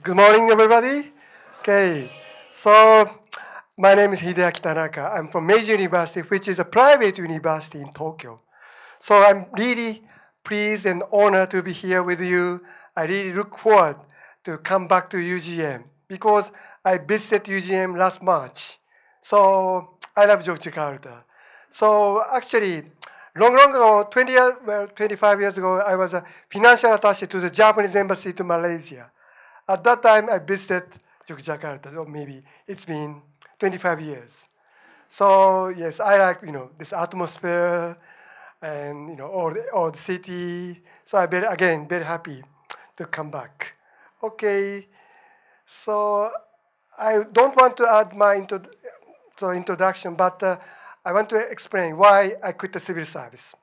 Good morning, everybody. Okay, so my name is Hideaki Tanaka. I'm from Meiji University, which is a private university in Tokyo. So I'm really pleased and honored to be here with you. I really look forward to come back to UGM because I visited UGM last March. So I love Yogyakarta. So actually, long ago, 25 years ago, I was a financial attaché to the Japanese embassy to Malaysia. At that time, I visited Yogyakarta, or maybe it's been 25 years. So yes, I like this atmosphere and all the city. So I very happy to come back. Okay, so I don't want to add my introduction, but I want to explain why I quit the civil service.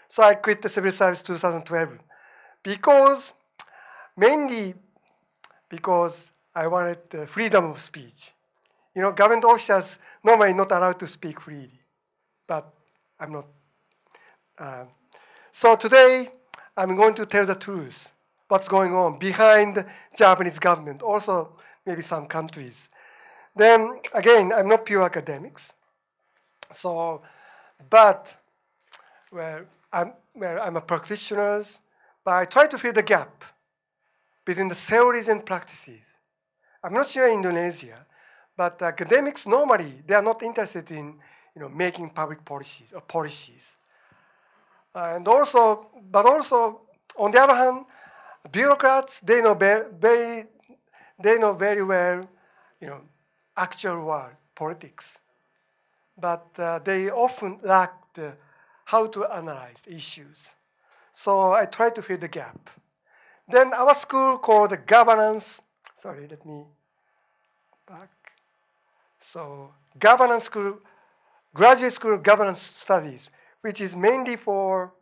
So I quit the civil service 2012 because mainly because I wanted the freedom of speech. Government officials normally not allowed to speak freely, but I'm not. So today, I'm going to tell the truth, what's going on behind Japanese government, also maybe some countries. Then again, I'm not pure academics. So, but I'm a practitioner, but I try to fill the gap between the theories and practices. I'm not sure in Indonesia, but academics normally they are not interested in making public policies or policies. And also, but also on the other hand, bureaucrats they know very well, actual world politics, but they often lack the how to analyze issues. So I try to fill the gap. Then our school called the governance. Sorry, let me back. So governance school, graduate school governance studies, which is mainly for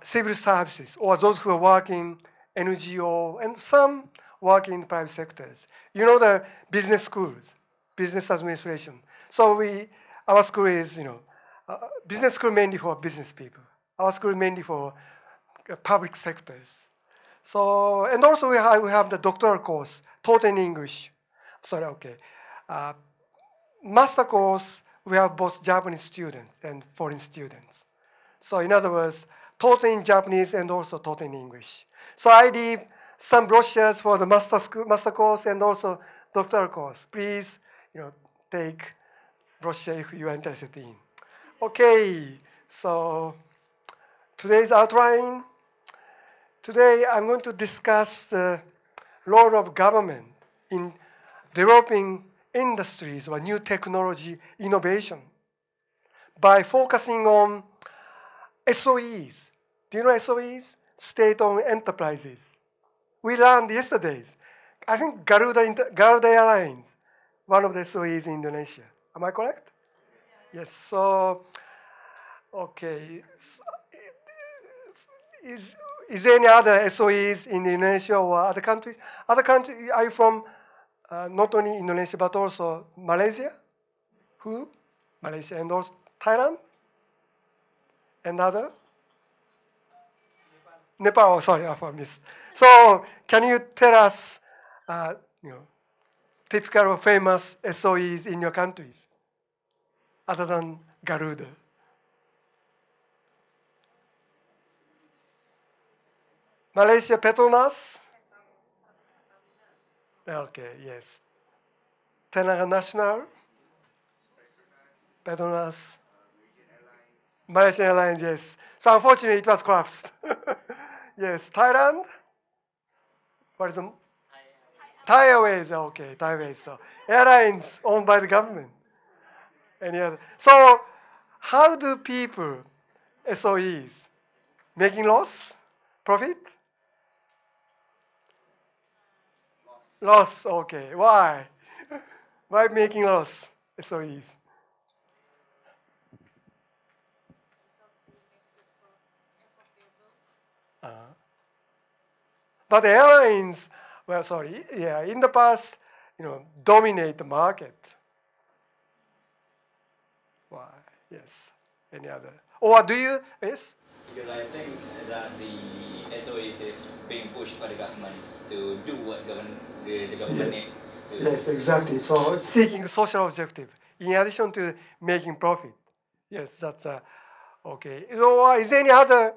civil services or those who are working NGO and some work in private sectors. The business schools, business administration. So our school is business school mainly for business people. Our school mainly for public sectors. So and also we have the doctoral course taught in English. Sorry, okay. Master course we have both Japanese students and foreign students. So in other words, taught in Japanese and also taught in English. So I leave some brochures for the master course and also doctoral course. Please, take brochure if you are interested in. Okay, so today's outline. Today I'm going to discuss the role of government in developing industries or new technology innovation by focusing on SOEs. Do you know SOEs? State-owned enterprises. We learned yesterday. I think Garuda Airlines, one of the SOEs in Indonesia. Am I correct? Yes. So, okay. Is there any other SOEs in Indonesia or other countries? Other countries, are you from not only Indonesia but also Malaysia? Who? Malaysia and also Thailand? And other? Nepal. Oh, sorry, I missed. So, can you tell us, typical or famous SOEs in your countries, other than Garuda? Malaysia Petronas? Okay, yes. Tenaga Nasional? Petronas? Malaysian Airlines, yes. So unfortunately, it was collapsed. Yes, Thailand? What is the Thai Airways? Okay, Thai Airways. So airlines owned by the government. Any other? So how do people, SOEs, making loss, profit? Loss. Okay. Why? Why making loss, SOEs? Uh, but airlines, well, sorry, yeah, in the past, dominate the market. Why? Yes. Any other? Or do you? Yes. Because I think that the SOEs is being pushed by the government to do what the government Yes. needs to. Yes, exactly. So it's seeking social objective in addition to making profit. Yes, that's okay. So is there any other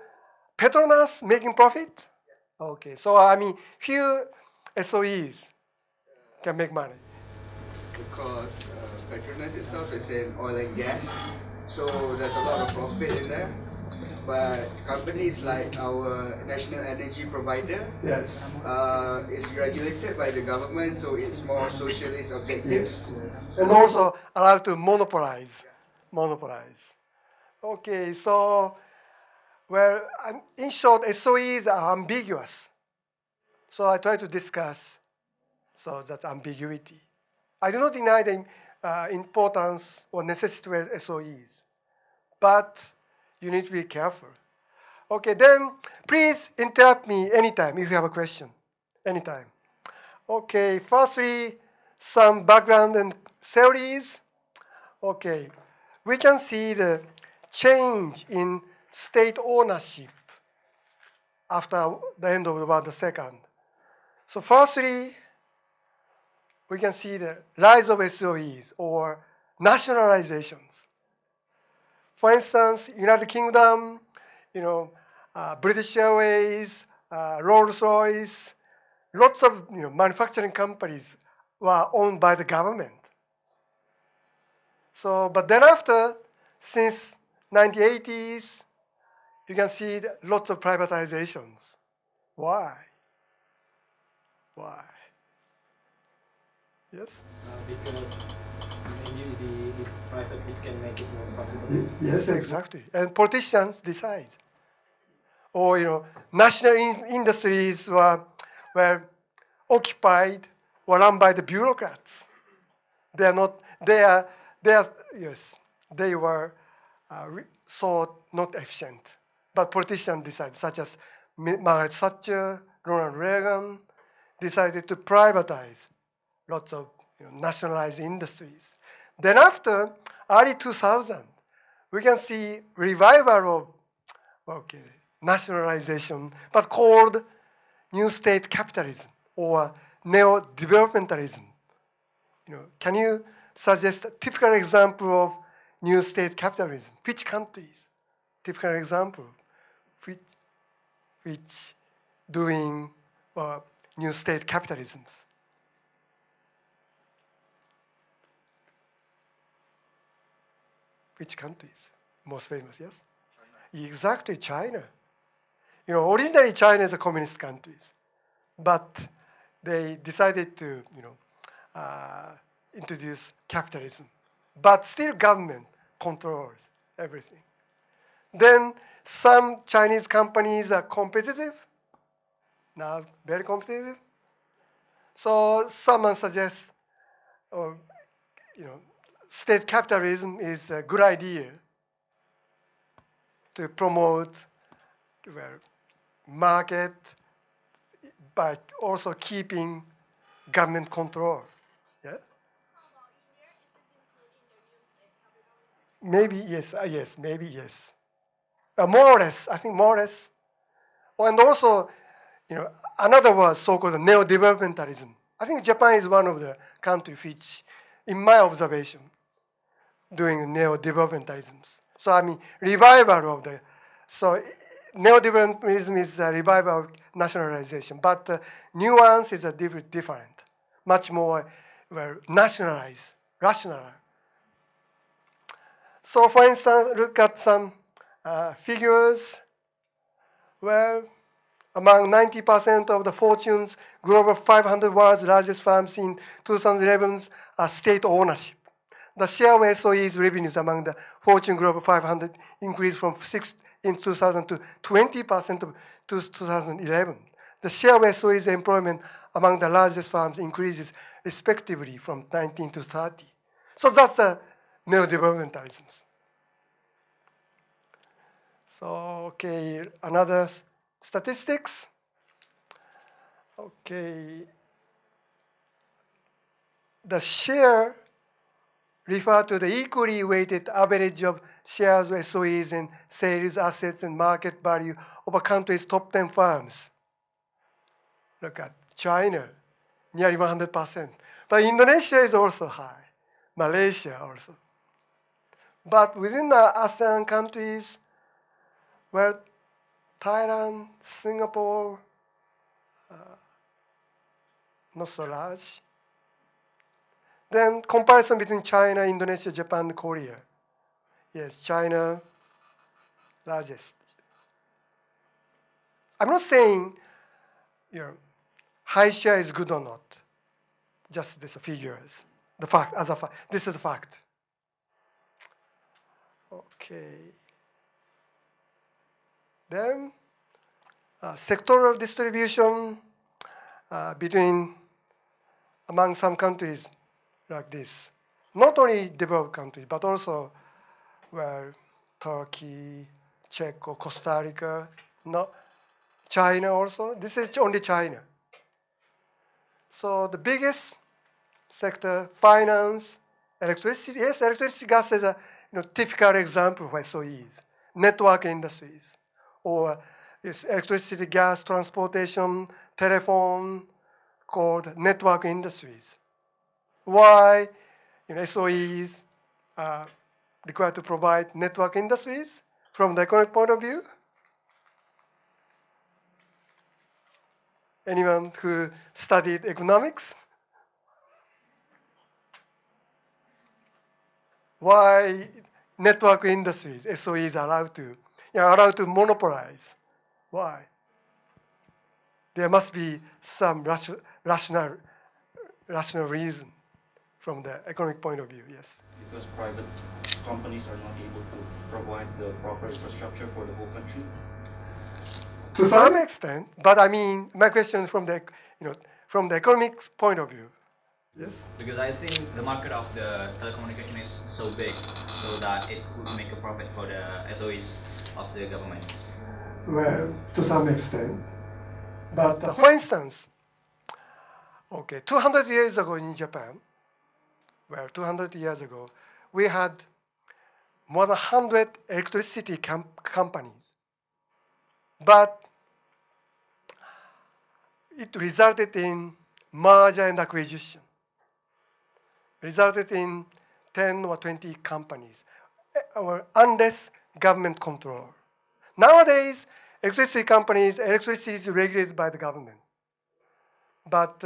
Petronas making profit? Okay, so I mean, few SOEs can make money. Because Petronas itself is in oil and gas, so there's a lot of profit in there. But companies like our national energy provider Yes. is regulated by the government, so it's more socialist objectives. Yes. So And also allowed to monopolize. Monopolize. Okay, so well, in short, SOEs are ambiguous. So I try to discuss so that ambiguity. I do not deny the importance or necessity of SOEs, but you need to be careful. Okay, then please interrupt me anytime if you have a question. Anytime. Okay, firstly, some background and theories. Okay, we can see the change in state ownership after the end of the World War II. So firstly, we can see the rise of SOEs or nationalizations. For instance, United Kingdom, you know, British Airways, Rolls-Royce, lots of manufacturing companies were owned by the government. So, but then after, since 1980s, you can see lots of privatizations. Why? Why? Yes? Because maybe the private can make it more profitable. Yes, exactly. And politicians decide. Or national industries were occupied or run by the bureaucrats. They are not. They are. Yes, they were thought not efficient. But politicians decided, such as Margaret Thatcher, Ronald Reagan, decided to privatize lots of nationalized industries. Then after early 2000, we can see revival of nationalization, but called new state capitalism or neo-developmentalism. Can you suggest a typical example of new state capitalism? Which countries? Typical example, which doing new state capitalisms. Which countries? Most famous, yes? Exactly, China. Originally China is a communist country, but they decided to, introduce capitalism. But still government controls everything. Then some Chinese companies are competitive, now very competitive. So someone suggests, or, state capitalism is a good idea to promote well, market by also keeping government control. Yeah? Maybe yes, yes, maybe yes. More or less, I think more or less. And also, another word so-called neo-developmentalism. I think Japan is one of the countries which, in my observation, doing neo-developmentalisms. So I mean, revival of the, so neo-developmentalism is a revival of nationalization, but the nuance is a different, much more well, nationalized, rationalized. So for instance, look at some figures. Well, among 90% of the Fortune's Global 500 world's largest firms in 2011 are state ownership. The share of SOE's revenues among the Fortune Global 500 increased from 6 in 2000 to 20% of 2011. The share of SOE's employment among the largest firms increases respectively from 19 to 30. So that's the neo-developmentalism. So, okay, another statistics. Okay, the share refer to the equally weighted average of shares of SOEs and sales assets and market value of a country's top 10 firms. Look at China, nearly 100%. But Indonesia is also high. Malaysia also. But within the ASEAN countries, where Thailand, Singapore, not so large. Then comparison between China, Indonesia, Japan, Korea. Yes, China, largest. I'm not saying high share is good or not. Just these figures. The fact, as a fact. This is a fact. Okay. Then sectoral distribution among some countries like this. Not only developed countries, but also where Turkey, Czech, or Costa Rica, not China also. This is only China. So the biggest sector, finance, electricity. Yes, electricity gas is a typical example of SOEs. Network industries, or yes, electricity, gas, transportation, telephone, called network industries. Why SOEs are required to provide network industries from the economic point of view? Anyone who studied economics? Why network industries, SOEs, are allowed to monopolize? Why? There must be some rational reason from the economic point of view, yes. Because private companies are not able to provide the proper infrastructure for the whole country? To some extent, but I mean, my question is from the economics point of view. Yes. Because I think the market of the telecommunication is so big, so that it could make a profit for the SOEs of the government. Well, to some extent. But for instance, 200 years ago in Japan, 200 years ago, we had more than 100 electricity companies. But it resulted in merger and acquisition. Resulted in 10 or 20 companies, unless government control. Nowadays, electricity is regulated by the government. But,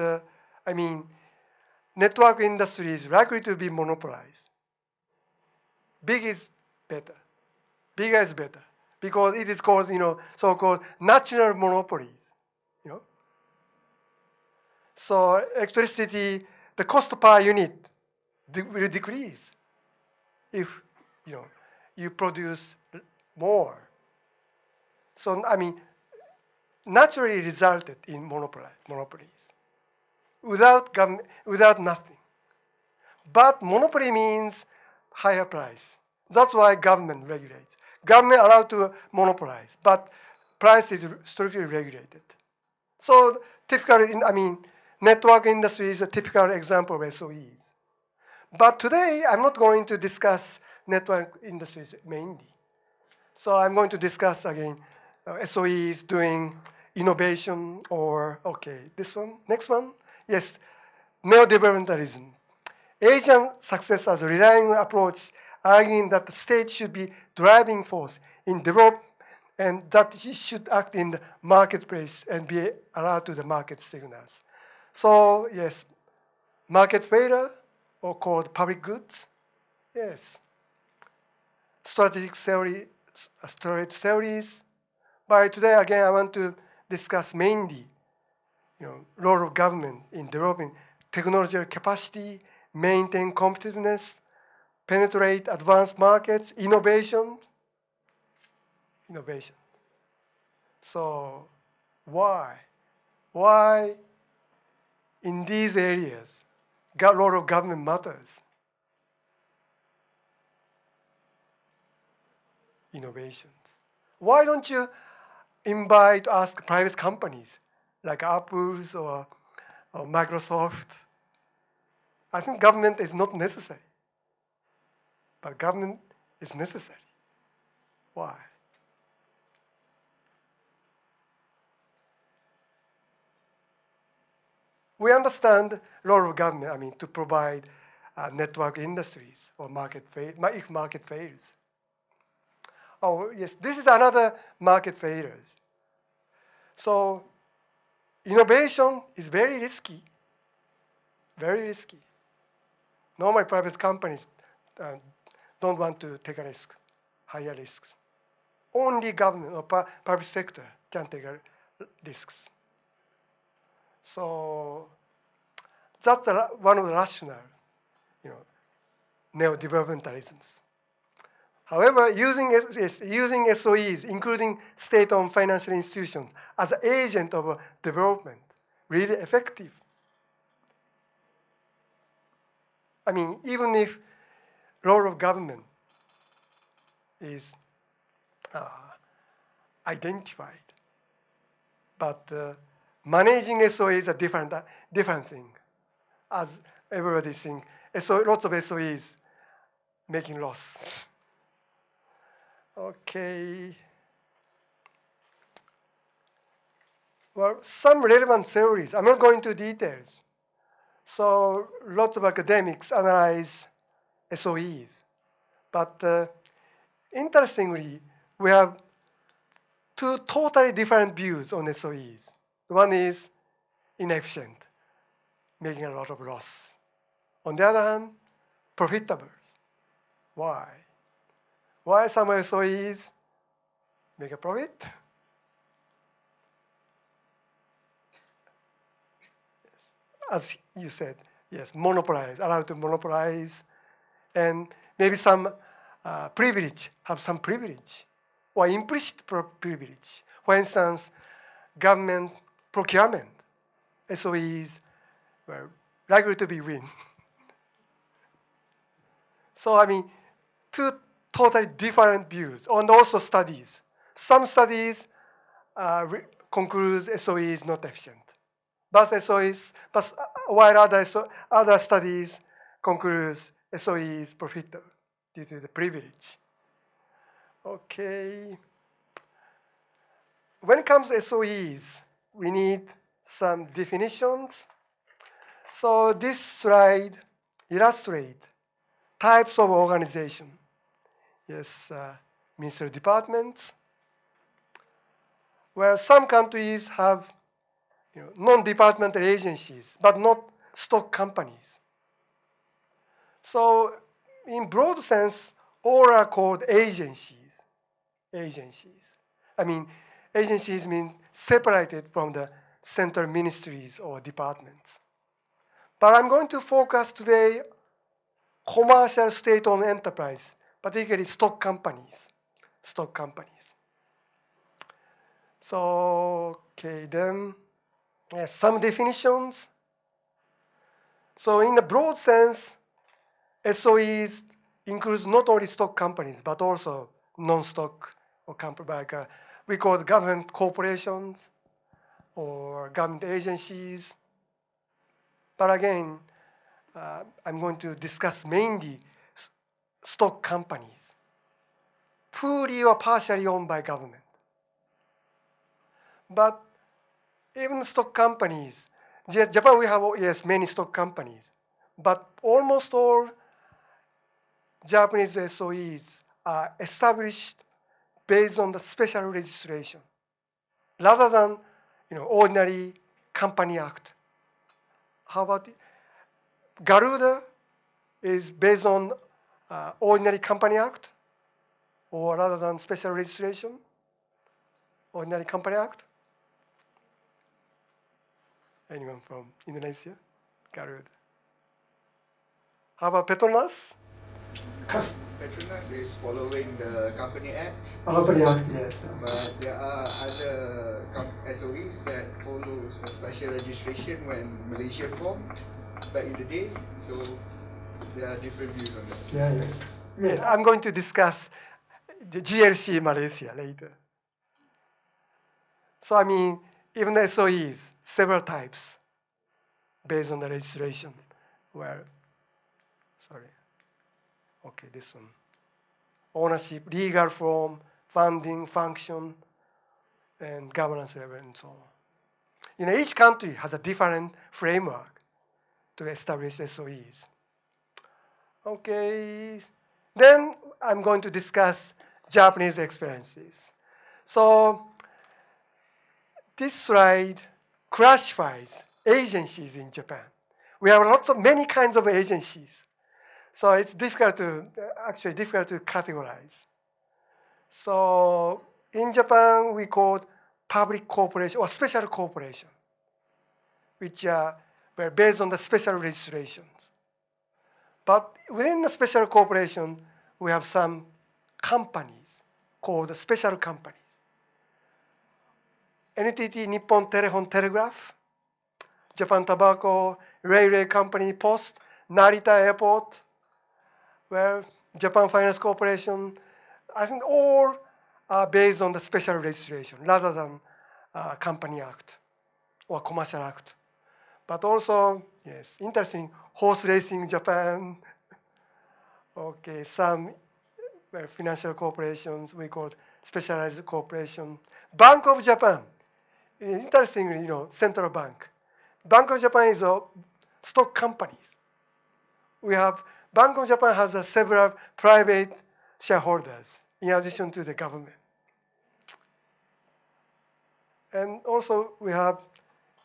network industry is likely to be monopolized. Bigger is better, because it is called, so-called natural monopolies. So electricity, the cost per unit will decrease if you produce more. So naturally resulted in monopolies without government, without nothing. But monopoly means higher price. That's why government regulates. Government allowed to monopolize, but price is strictly regulated. So typically, network industry is a typical example of SOEs. But today, I'm not going to discuss network industries mainly. So I'm going to discuss again SOEs doing innovation, or this one, next one. Yes, Neo-developmentalism. Asian success as a relying approach, arguing that the state should be driving force in development and that it should act in the marketplace and be allowed to the market signals. So yes, market failure, or called public goods. Yes. Strategic theories. But today again, I want to discuss mainly, role of government in developing technological capacity, maintain competitiveness, penetrate advanced markets, innovation. So why in these areas, role of government matters? Innovations. Why don't you ask private companies like Apple's or Microsoft? I think government is not necessary. but government is necessary. Why? We understand role of government, to provide network industries or if market fails. Oh, yes, this is another market failures. So innovation is very risky, very risky. Normally private companies don't want to take a risk, higher risks. Only government or private sector can take risks. So that's one of the rationale, neo-developmentalisms. However, using SOEs, including state-owned financial institutions, as an agent of development, really effective. Even if role of government is identified, but managing SOE is a different thing. As everybody thinks, lots of SOEs making loss. Okay. Well, some relevant theories. I'm not going into details. So lots of academics analyze SOEs. But interestingly, we have two totally different views on SOEs. One is inefficient, making a lot of loss. On the other hand, profitable. Why? Why some SOEs make a profit? As you said, yes, monopolize, allowed to monopolize, and maybe some privilege, have some privilege, or implicit privilege. For instance, government procurement, SOEs were likely to be win. So two totally different views, and also studies. Some studies conclude SOE is not efficient. But while other studies conclude SOE is profitable due to the privilege. Okay. When it comes to SOEs, we need some definitions. So this slide illustrates types of organization. Yes, ministerial departments, where some countries have non-departmental agencies, but not stock companies. So in broad sense, all are called agencies. Agencies mean separated from the central ministries or departments. But I'm going to focus today commercial state-owned enterprise, particularly stock companies. So, okay, then some definitions. So in the broad sense, SOEs includes not only stock companies, but also non-stock or company, like we call it government corporations or government agencies. But again, I'm going to discuss mainly stock companies, fully or partially owned by government. But even stock companies, Japan we have, yes, many stock companies, but almost all Japanese SOEs are established based on the special registration, rather than ordinary company act. How about Garuda is based on ordinary company act, or rather than special registration, ordinary company act? Anyone from Indonesia? Garuda. How about Petronas? Petronas is following the Company Act, Company Act, yes. but there are other SOEs that follows a special registration when Malaysia formed back in the day. So there are different views on that. Yes, I'm going to discuss the GLC Malaysia later. So even the SOEs, several types based on the registration. Okay, this one. Ownership, legal form, funding, function, and governance level, and so on. Each country has a different framework to establish SOEs. Okay, then I'm going to discuss Japanese experiences. So this slide classifies agencies in Japan. We have many kinds of agencies. So it's difficult to categorize. So in Japan, we call public corporation or special corporation, which were based on the special registrations. But within the special corporation, we have some companies called special companies. NTT Nippon Telephone Telegraph, Japan Tobacco, Railway Company, Post, Narita Airport, Japan Finance Corporation, I think all are based on the special registration rather than Company Act or Commercial Act. But also, yes, interesting, horse racing Japan. Okay, some financial corporations we call specialized corporation. Bank of Japan, interestingly, central bank. Bank of Japan is a stock company. We have Bank of Japan has several private shareholders in addition to the government. And also we have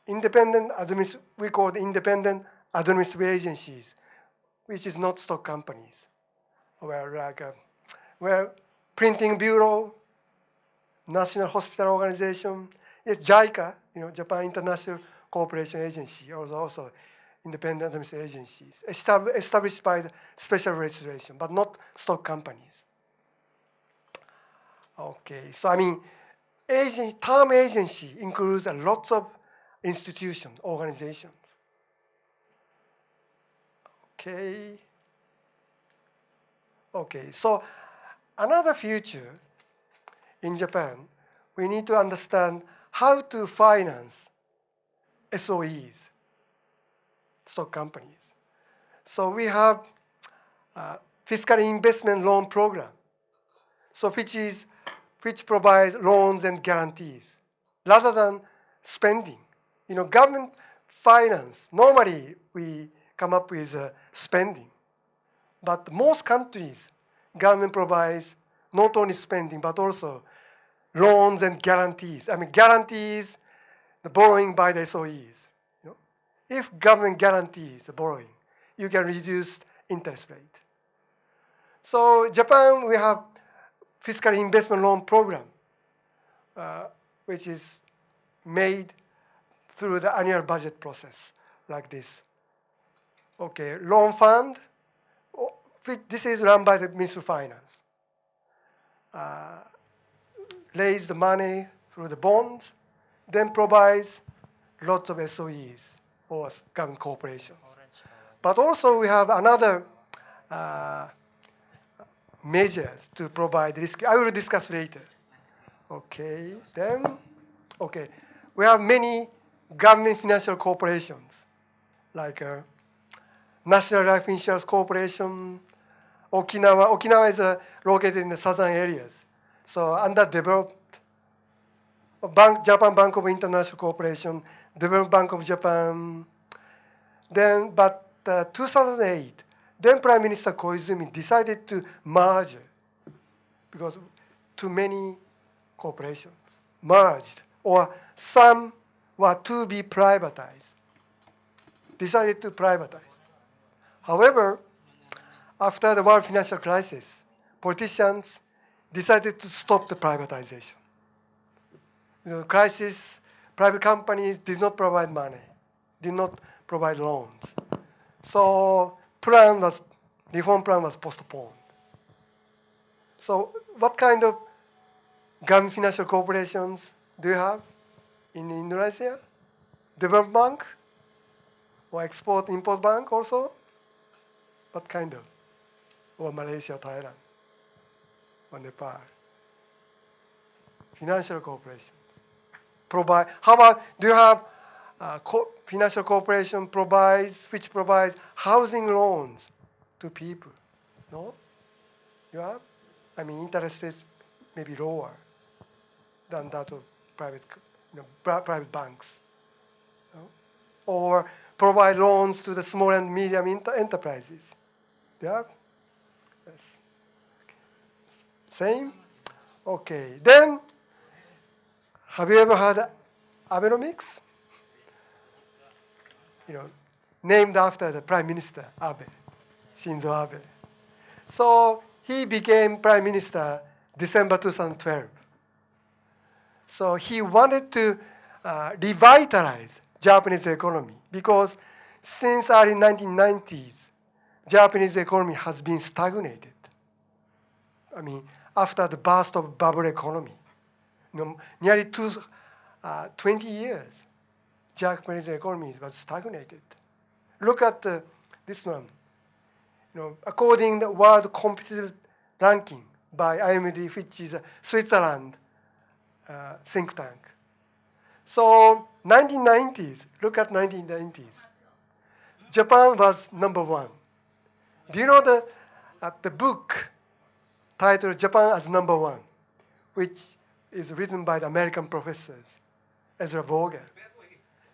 we call it independent administrative agencies, which is not stock companies. Where Printing Bureau, National Hospital Organization, yes, JICA, Japan International Cooperation Agency, also independent administrative agencies, established by the special registration, but not stock companies. Okay, so term agency includes a lot of institutions, organizations. Okay, so another future in Japan, we need to understand how to finance SOEs, stock companies. So we have fiscal investment loan program, so which provides loans and guarantees rather than spending. Government finance, normally we come up with spending. But most countries, government provides not only spending, but also loans and guarantees. Guarantees the borrowing by the SOEs. If government guarantees the borrowing, you can reduce interest rate. So Japan, we have fiscal investment loan program, which is made through the annual budget process like this. Okay, loan fund, this is run by the Ministry of Finance. Raise the money through the bonds, then provides lots of SOEs or government corporations. But also we have another measures to provide risk. I will discuss later. Okay, we have many government financial corporations like National Life Insurance Corporation, Okinawa. Okinawa is located in the southern areas, so underdeveloped. Japan Bank of International Corporation, Development Bank of Japan. But 2008, then Prime Minister Koizumi decided to merge because too many corporations merged, or some were to be privatized. Decided to privatize. However, after the world financial crisis, politicians decided to stop the privatization. Crisis, private companies did not provide money, did not provide loans. So reform plan was postponed. So what kind of government financial corporations do you have in Indonesia? Development Bank or Export-Import Bank also? What kind of? Or Malaysia, Thailand, or Nepal? Financial corporations. How about, do you have financial corporation which provides housing loans to people? No? Yeah, I mean interest is maybe lower than that of private, private banks, you know? Or provide loans to the small and medium enterprises. Yeah, yes. Same. Okay. Then, have you ever heard Abenomics? Named after the Prime Minister Abe, Shinzo Abe. So he became Prime Minister December 2012. So he wanted to revitalize Japanese economy because since early 1990s, Japanese economy has been stagnated. I mean, after the burst of bubble economy, nearly 20 years, Japanese economy was stagnated. Look at this one. According to the World Competitive Ranking by IMD, which is a Switzerland think tank. So 1990s, look at 1990s. Japan was number one. Do you know the book titled Japan as Number One, which is written by the American professors, Ezra Vogel.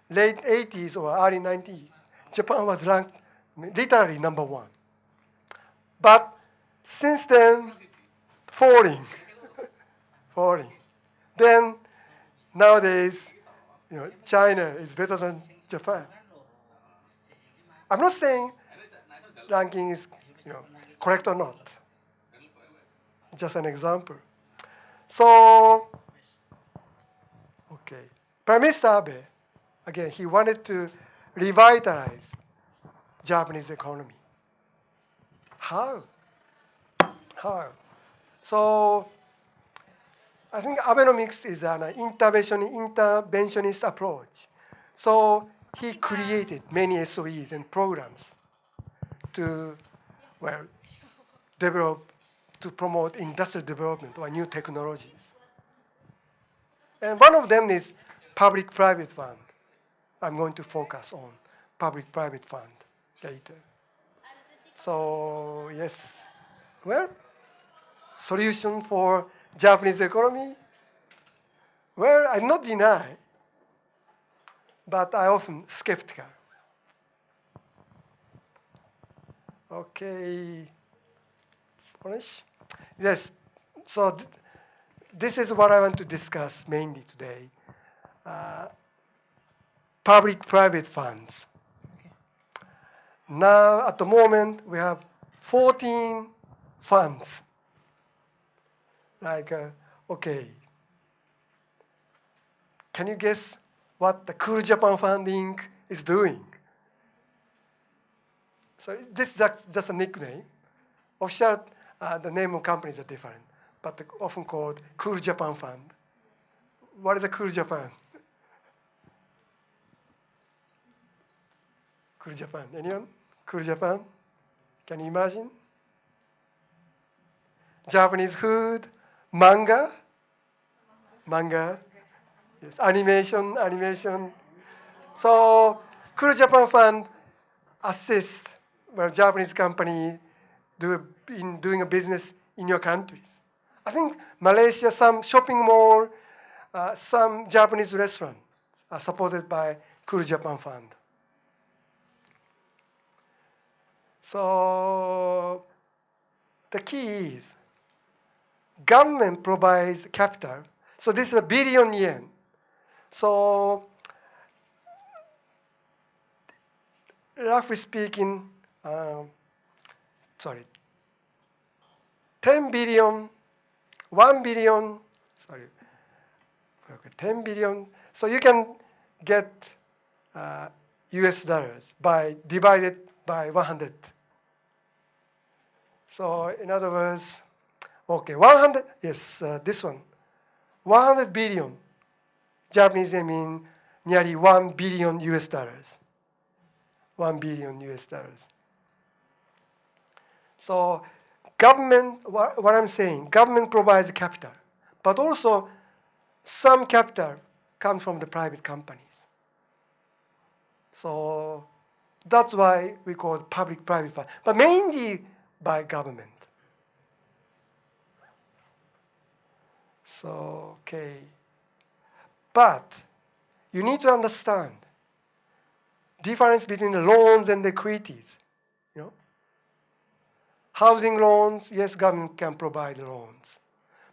Late 80s or early 90s, Japan was ranked literally number one. But since then, falling. Then nowadays, China is better than Japan. I'm not saying ranking is, correct or not. Just an example. So, okay. Prime Minister Abe, again, he wanted to revitalize Japanese economy. How? So, I think Abenomics is an interventionist approach. So he created many SOEs and programs to, develop, to promote industrial development or new technologies. And one of them is public-private fund. I'm going to focus on public-private fund later. So yes, solution for Japanese economy? Well, I not deny, but I often skeptical. Okay. Yes. So this is what I want to discuss mainly today. Public-private funds. Now, at the moment, we have 14 funds. Okay. Can you guess what the Cool Japan Funding is doing? So this is just a nickname. Official, the name of companies are different, but often called Cool Japan Fund. What is a Cool Japan? Cool Japan. Anyone? Cool Japan? Can you imagine? Japanese food, manga. Yes, animation. So, Cool Japan Fund assists Japanese company in doing a business in your countries. I think Malaysia, some shopping mall, some Japanese restaurants are supported by Cool Japan Fund. So the key is government provides capital. So this is 1 billion yen. So roughly speaking, 10 billion, 1 billion, 10 billion. So you can get US dollars divided by 100. So in other words, 100, yes, this one. 100 billion, Japanese yen mean nearly 1 billion US dollars. 1 billion US dollars. So government, what I'm saying, government provides capital, but also some capital comes from the private companies. So that's why we call it public-private fund, but mainly by government. So, okay. But you need to understand difference between the loans and equities. You know, housing loans, yes, government can provide loans.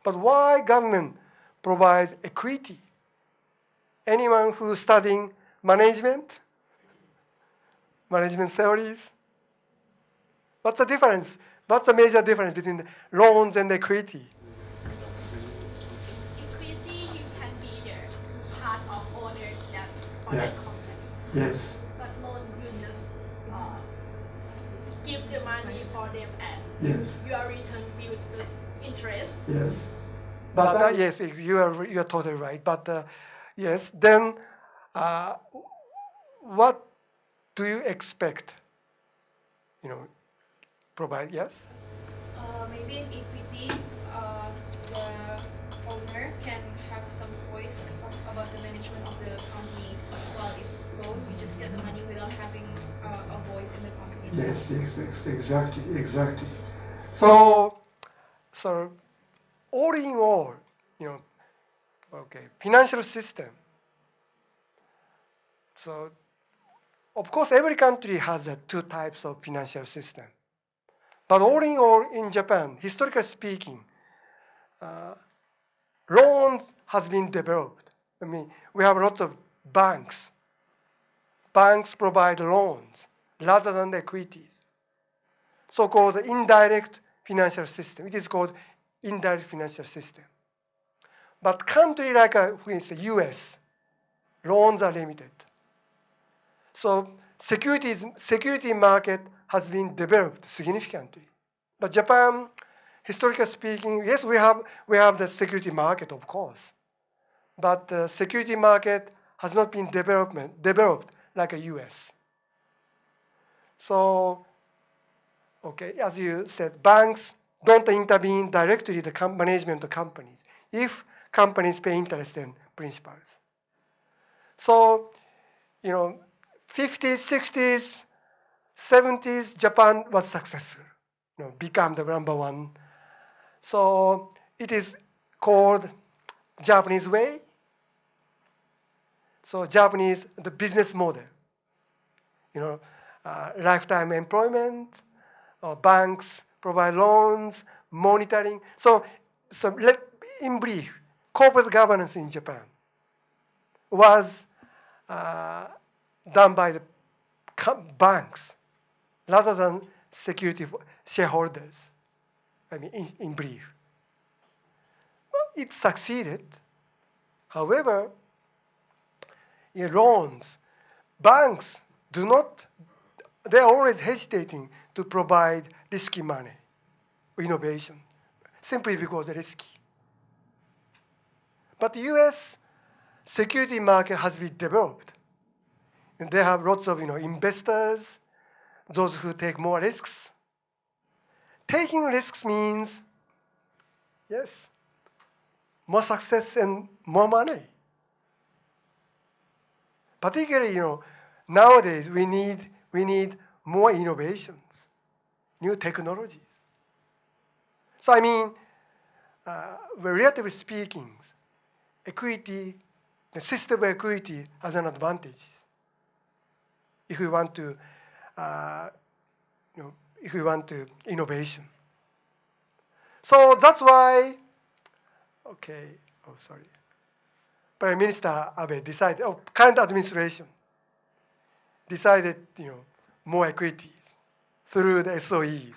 But why government provides equity? Anyone who's studying management theories? What's the difference? What's the major difference between loans and equity? Equity, you can be the part of owner that for Yeah. that company. Yes. But loan, you just give the money for them and Yes. your return will just interest. Yes. But yes, you are totally right. But yes, then what do you expect? You know, provide yes. Maybe in equity, the owner can have some voice about the management of the company. While if loan, you just get the money without having a voice in the company itself. Exactly. So all in all, you know, okay, financial system. So of course, every country has two types of financial system. But all in all, in Japan, historically speaking, loans has been developed. I mean, we have lots of banks. Banks provide loans rather than equities. So-called indirect financial system. It is called indirect financial system. But country like, for instance, US, loans are limited. So security market has been developed significantly. But Japan, historically speaking, yes, we have the security market, of course. But the security market has not been developed like a US. So, okay, as you said, banks don't intervene directly in the management of companies if companies pay interest and principals. So, you know, 50s, 60s, 70s, Japan was successful, you know, become the number one. So it is called Japanese way. So Japanese, the business model, you know, lifetime employment, or banks provide loans, monitoring. So in brief, corporate governance in Japan was done by the banks rather than security shareholders. I mean, in brief. Well, it succeeded. However, in loans, banks they're always hesitating to provide risky money, innovation, simply because they're risky. But the US security market has been developed. And they have lots of investors, those who take more risks. Taking risks means, yes, more success and more money. Particularly, nowadays we need more innovations, new technologies. So I mean, relatively speaking, equity, the system of equity has an advantage. If we want to, innovation. So that's why, Prime Minister Abe decided, current administration decided, more equities through the SOEs.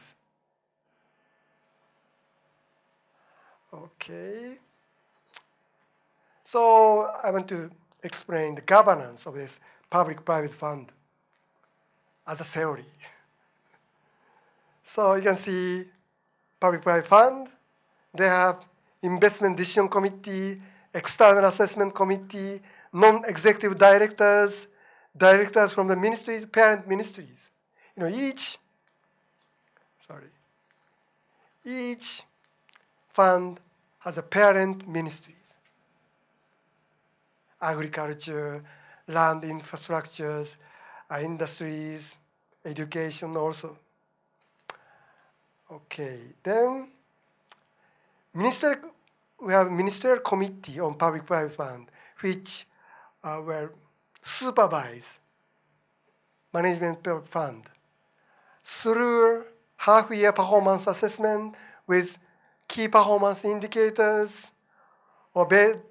Okay. So I want to explain the governance of this public-private fund as a theory. So you can see public-private fund, they have investment decision committee, external assessment committee, non-executive directors, directors from the ministries, parent ministries. Each fund has a parent ministries. Agriculture, land infrastructures, industries, education also. Okay, then minister we have ministerial committee on public-private fund, which will supervise management per fund through half-year performance assessment with key performance indicators, or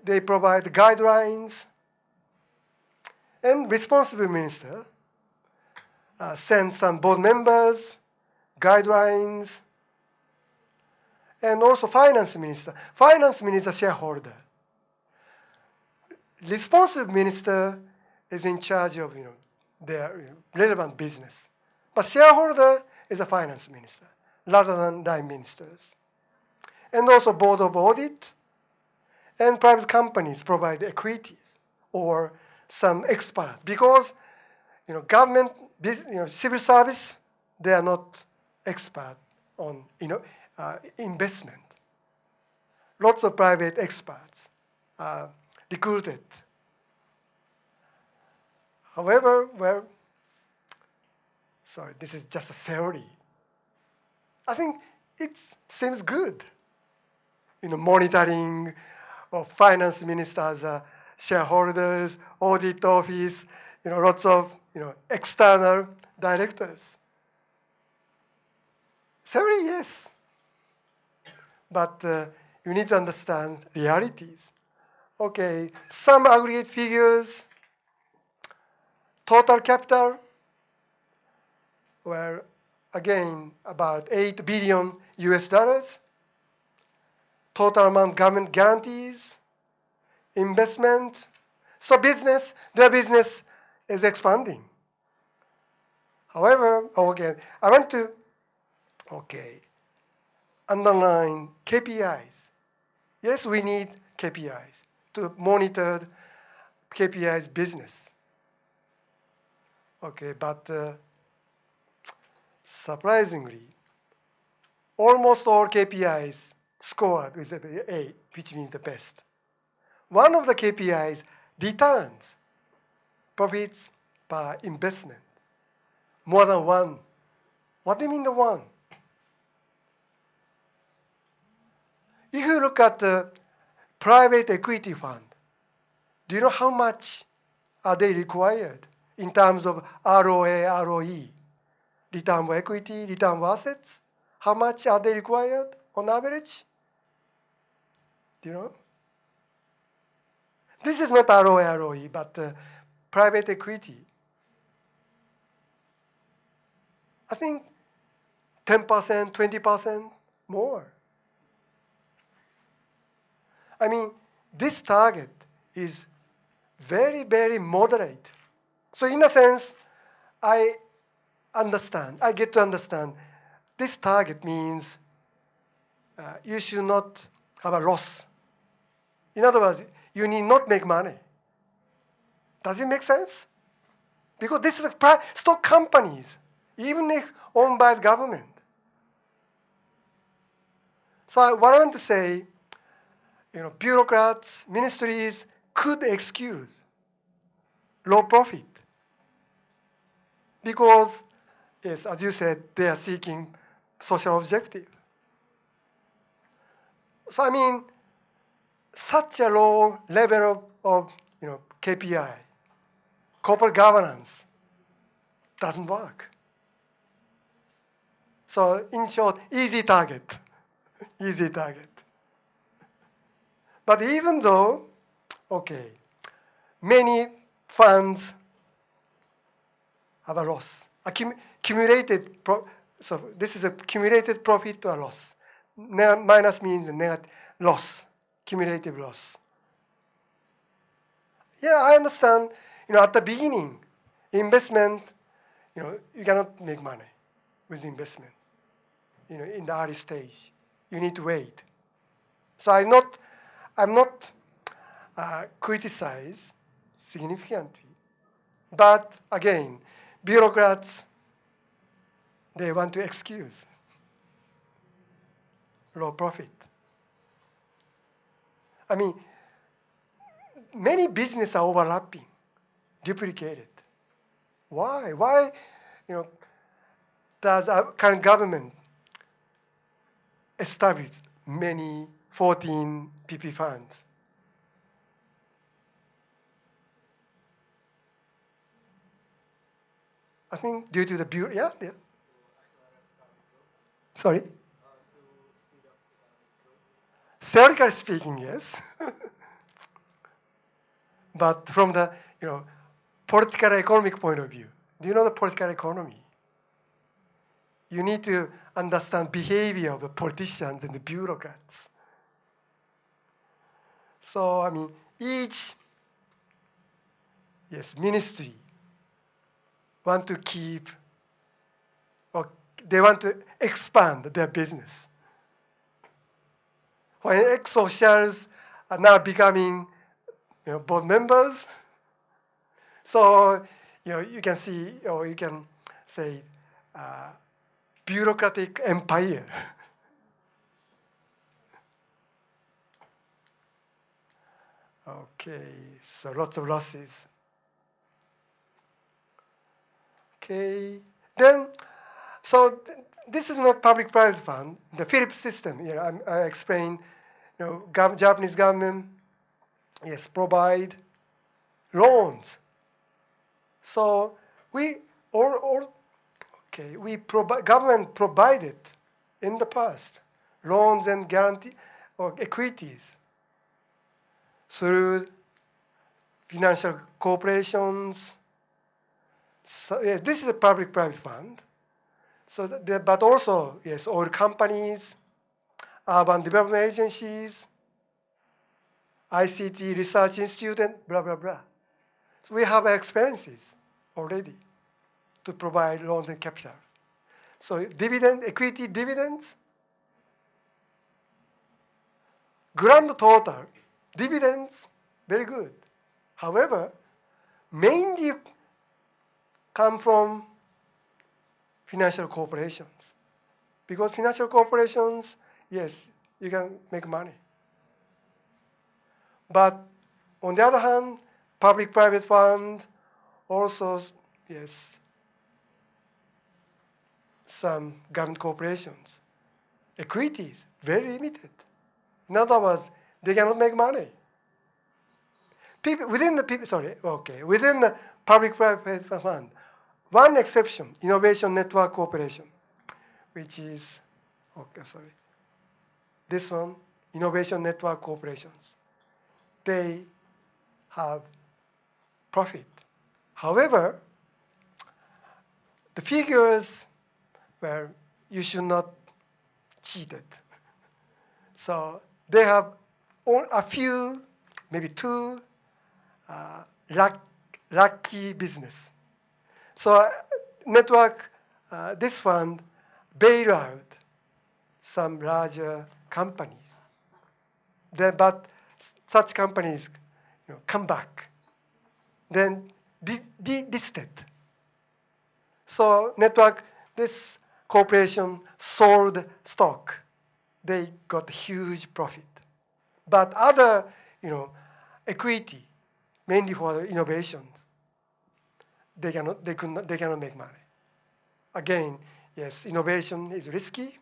they provide guidelines. And responsible minister send some board members, guidelines, and also finance minister. Finance minister shareholder. Responsible minister is in charge of their relevant business. But shareholder is a finance minister rather than 9 ministers. And also board of audit and private companies provide equities or some experts because government, civil service, they are not expert on investment. Lots of private experts are recruited. However, sorry, this is just a theory. I think it seems good. Monitoring of finance ministers, shareholders, audit office, lots of external directors. Theory, yes. But you need to understand realities. Okay, some aggregate figures. Total capital, were again about 8 billion US dollars. Total amount government guarantees, investment. So their business is expanding. However, again, I want to, underline KPIs. Yes, we need KPIs to monitor KPIs business. But surprisingly, almost all KPIs scored with A, which means the best. One of the KPIs, returns, profits per investment, more than 1. What do you mean the 1? If you look at the private equity fund, do you know how much are they required in terms of ROA, ROE, return on equity, return on assets? How much are they required on average? Do you know? This is not ROA, ROE, but private equity. I think 10%, 20% more. I mean, this target is very, very moderate. So in a sense, I get to understand this target means you should not have a loss. In other words, you need not make money. Does it make sense? Because this is stock companies, even if owned by the government. So what I want to say, bureaucrats, ministries could excuse low profit because, yes, as you said, they are seeking social objective. So I mean, such a low level of KPI, corporate governance, doesn't work. So in short, easy target, easy target. But even though, many funds have a loss, so this is a cumulated profit to a loss. Minus means net loss, cumulative loss. Yeah, I understand, at the beginning, investment, you cannot make money with investment, in the early stage. You need to wait. So I'm not criticize significantly. But again, bureaucrats, they want to excuse low profit. I mean, many businesses are overlapping, duplicated. Why? Why, does our current government establish many 14 PP funds. I think due to the bureau, yeah. Sorry? Theoretically speaking, yes. But from the political economic point of view, do you know the political economy? You need to understand behavior of the politicians and the bureaucrats. So I mean, each ministry want to keep, or they want to expand their business. When ex-officials are now becoming board members, so you can see, or you can say, bureaucratic empire. Okay, so lots of losses. Okay, then, so this is not public-private fund. The FILP system, I explained, Japanese government, provide loans. So government provided in the past loans and guarantee or equities through financial corporations. So this is a public-private fund. So, but also oil companies, urban development agencies, ICT research institute, and blah blah blah. So we have experiences already to provide loans and capital. So equity dividends, grand total dividends, very good. However, mainly come from financial corporations. Because financial corporations, yes, you can make money. But on the other hand, public-private fund also, some government corporations. Equities, very limited. In other words, they cannot make money. Within the public-private fund, one exception, Innovation Network Corporation, which is, this one, Innovation Network Corporations. They have profit. However, the figures where you should not cheat it. So they have a few, maybe two, lucky business. So network, this fund bail out some larger companies. But such companies come back, then delisted. So network, this corporation sold stock. They got huge profit. But other, equity, mainly for innovations, they cannot make money. Again, yes, innovation is risky.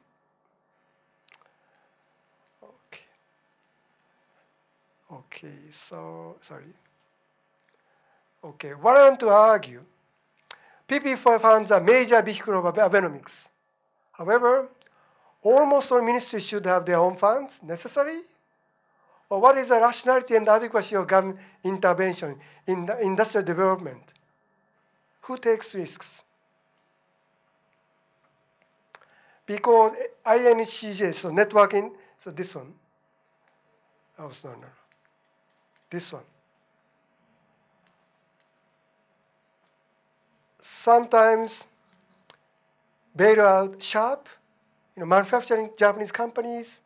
Okay, so, sorry. Okay, what I want to argue, PP funds are major vehicle of Abenomics. However, almost all ministries should have their own funds necessary. Or what is the rationality and adequacy of government intervention in the industrial development? Who takes risks? Because INCJ, so networking, so this one. Oh, no. This one. Sometimes bail out Sharp, manufacturing Japanese companies,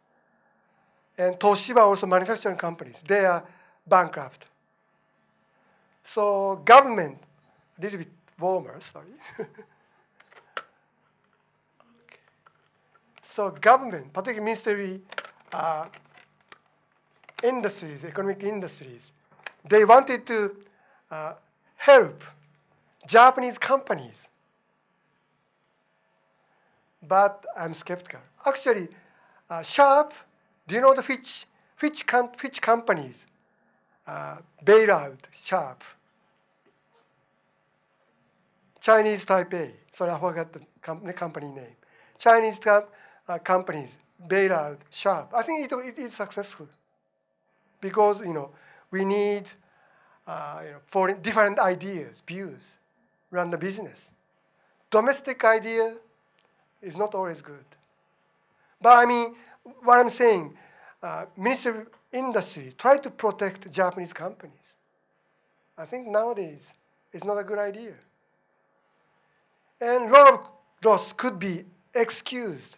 and Toshiba also manufacturing companies. They are bankrupt. So government, a little bit warmer, sorry. Okay. So government, particularly ministry, industries, economic industries, they wanted to help Japanese companies. But I'm skeptical. Actually, Sharp, do you know which which companies bail out Sharp? Chinese Taipei. Sorry, I forgot the company name. Chinese companies bail out Sharp. I think it is successful because we need for different ideas, views, run the business. Domestic idea is not always good. But I mean, what I'm saying, Ministry of Industry try to protect Japanese companies. I think nowadays it's not a good idea. And a lot of those could be excused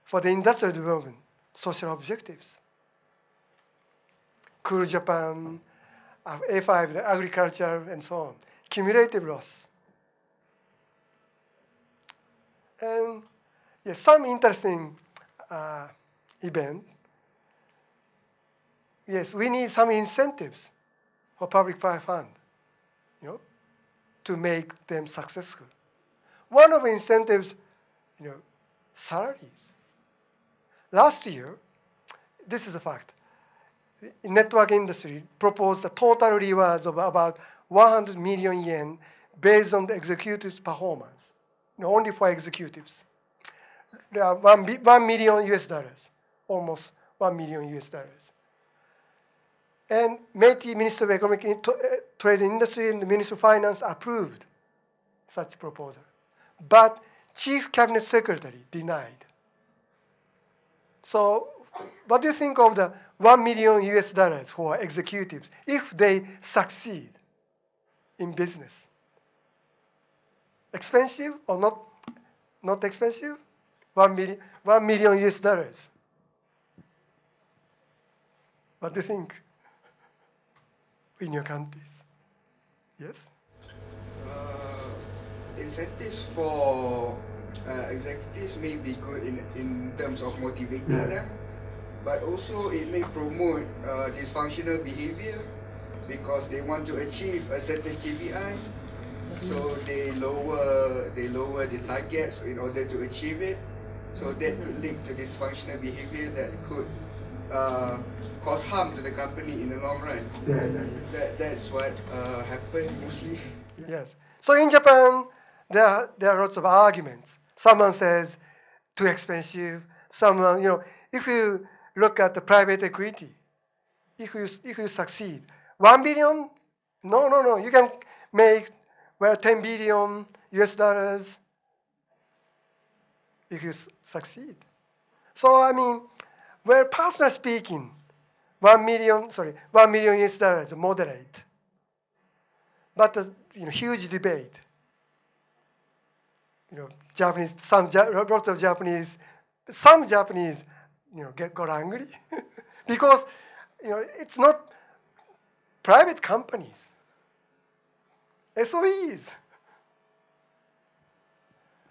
for the industrial development, social objectives. Cool Japan, A5, the agriculture, and so on. Cumulative loss. And yes, some interesting event. Yes, we need some incentives for public-private fund, to make them successful. One of the incentives, salaries. Last year, this is a fact. The network industry proposed a total rewards of about 100 million yen based on the executives' performance, only for executives. There are $1 million, almost $1 million. And Meiji Minister of Economic Trade and Industry and the Minister of Finance approved such proposal. But Chief Cabinet Secretary denied. So what do you think of the $1 million for executives if they succeed in business? Expensive or not? Not expensive? $1 million. What do you think in your countries? Yes? Incentives for executives may be good in terms of motivating them, but also it may promote dysfunctional behavior because they want to achieve a certain KPI, so they lower the targets in order to achieve it. So that could lead to dysfunctional behavior that could cause harm to the company in the long run. That's what happened mostly. Yes. So in Japan, there are lots of arguments. Someone says too expensive. Someone, if you look at the private equity, if you succeed, 1 billion? No. You can make 10 billion US dollars if you succeed. So I mean, personally speaking, 1 million US dollars is moderate. But huge debate. Lots of Japanese, some Japanese, got angry because it's not private companies, SOEs.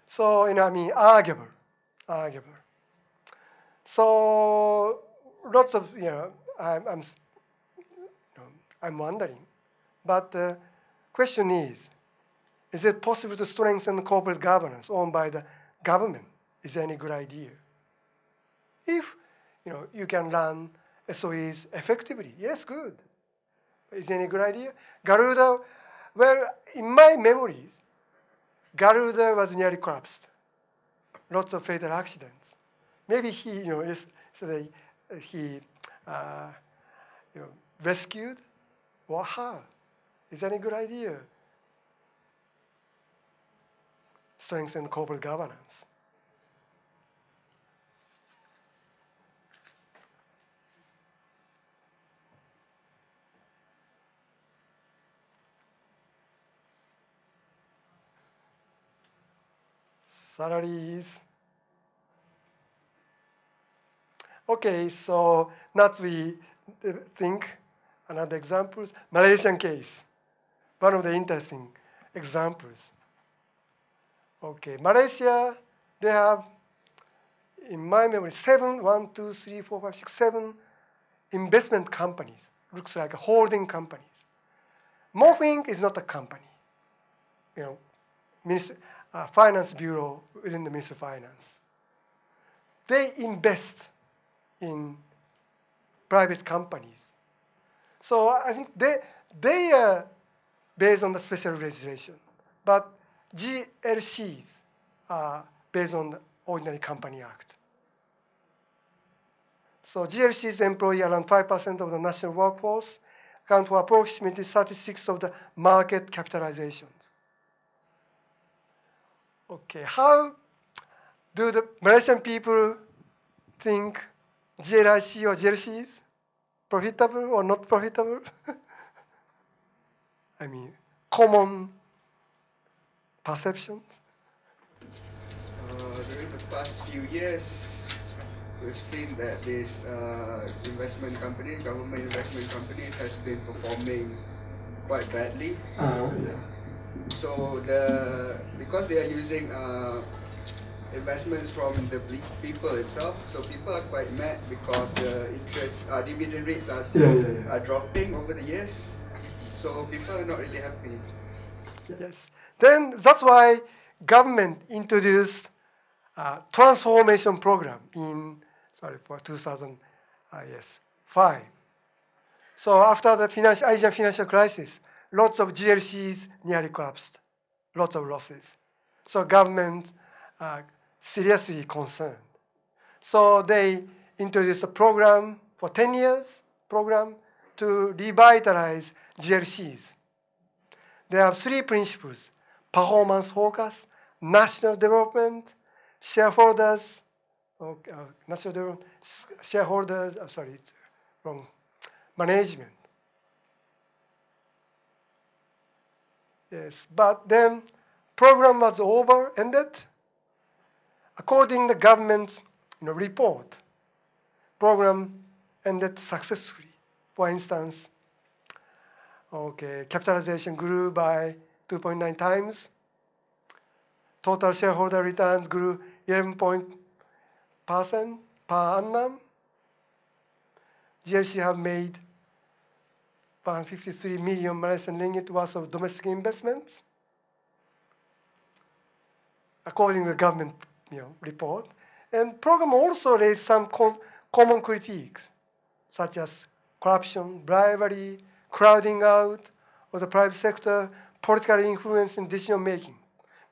So arguable. So lots of I'm wondering, but the question is it possible to strengthen corporate governance owned by the government? Is there any good idea? If you can run SOEs effectively, yes, good. Is there any good idea? Garuda, in my memories, Garuda was nearly collapsed. Lots of fatal accidents. Maybe he rescued, or how? Is there any good idea? Strengthen corporate governance. Salaries. Okay, so now we think another examples. Malaysian case, one of the interesting examples. Okay, Malaysia, they have, in my memory, 7 investment companies. Looks like holding companies. Morphing is not a company. Finance Bureau within the Ministry of Finance. They invest in private companies. So I think they are based on the special legislation, but GLCs are based on the Ordinary Company Act. So GLCs employ around 5% of the national workforce, account for approximately 36% of the market capitalizations. Okay, how do the Malaysian people think GLIC or GLC is profitable or not profitable? I mean, common perceptions. During the past few years, we've seen that these investment companies, government investment companies, has been performing quite badly. So because they are using investments from the people itself, so people are quite mad because the interest dividend rates are dropping over the years. So people are not really happy. Yes. Then that's why government introduced a transformation program in 2005. So after the Asian financial crisis, lots of GLCs nearly collapsed, lots of losses. So government seriously concerned. So they introduced a program for 10 years, program to revitalize GLCs. There are three principles: performance focus, national development, shareholders, national development, shareholders, it's wrong, management. Yes, but then program was ended. According to the government report, program ended successfully. For instance, capitalization grew by 2.9 times. Total shareholder returns grew 11% per annum. GLC have made 153 million Malaysian ringgit worth of domestic investments, according to the government report. And program also raised some common critiques, such as corruption, bribery, crowding out of the private sector, political influence in decision making,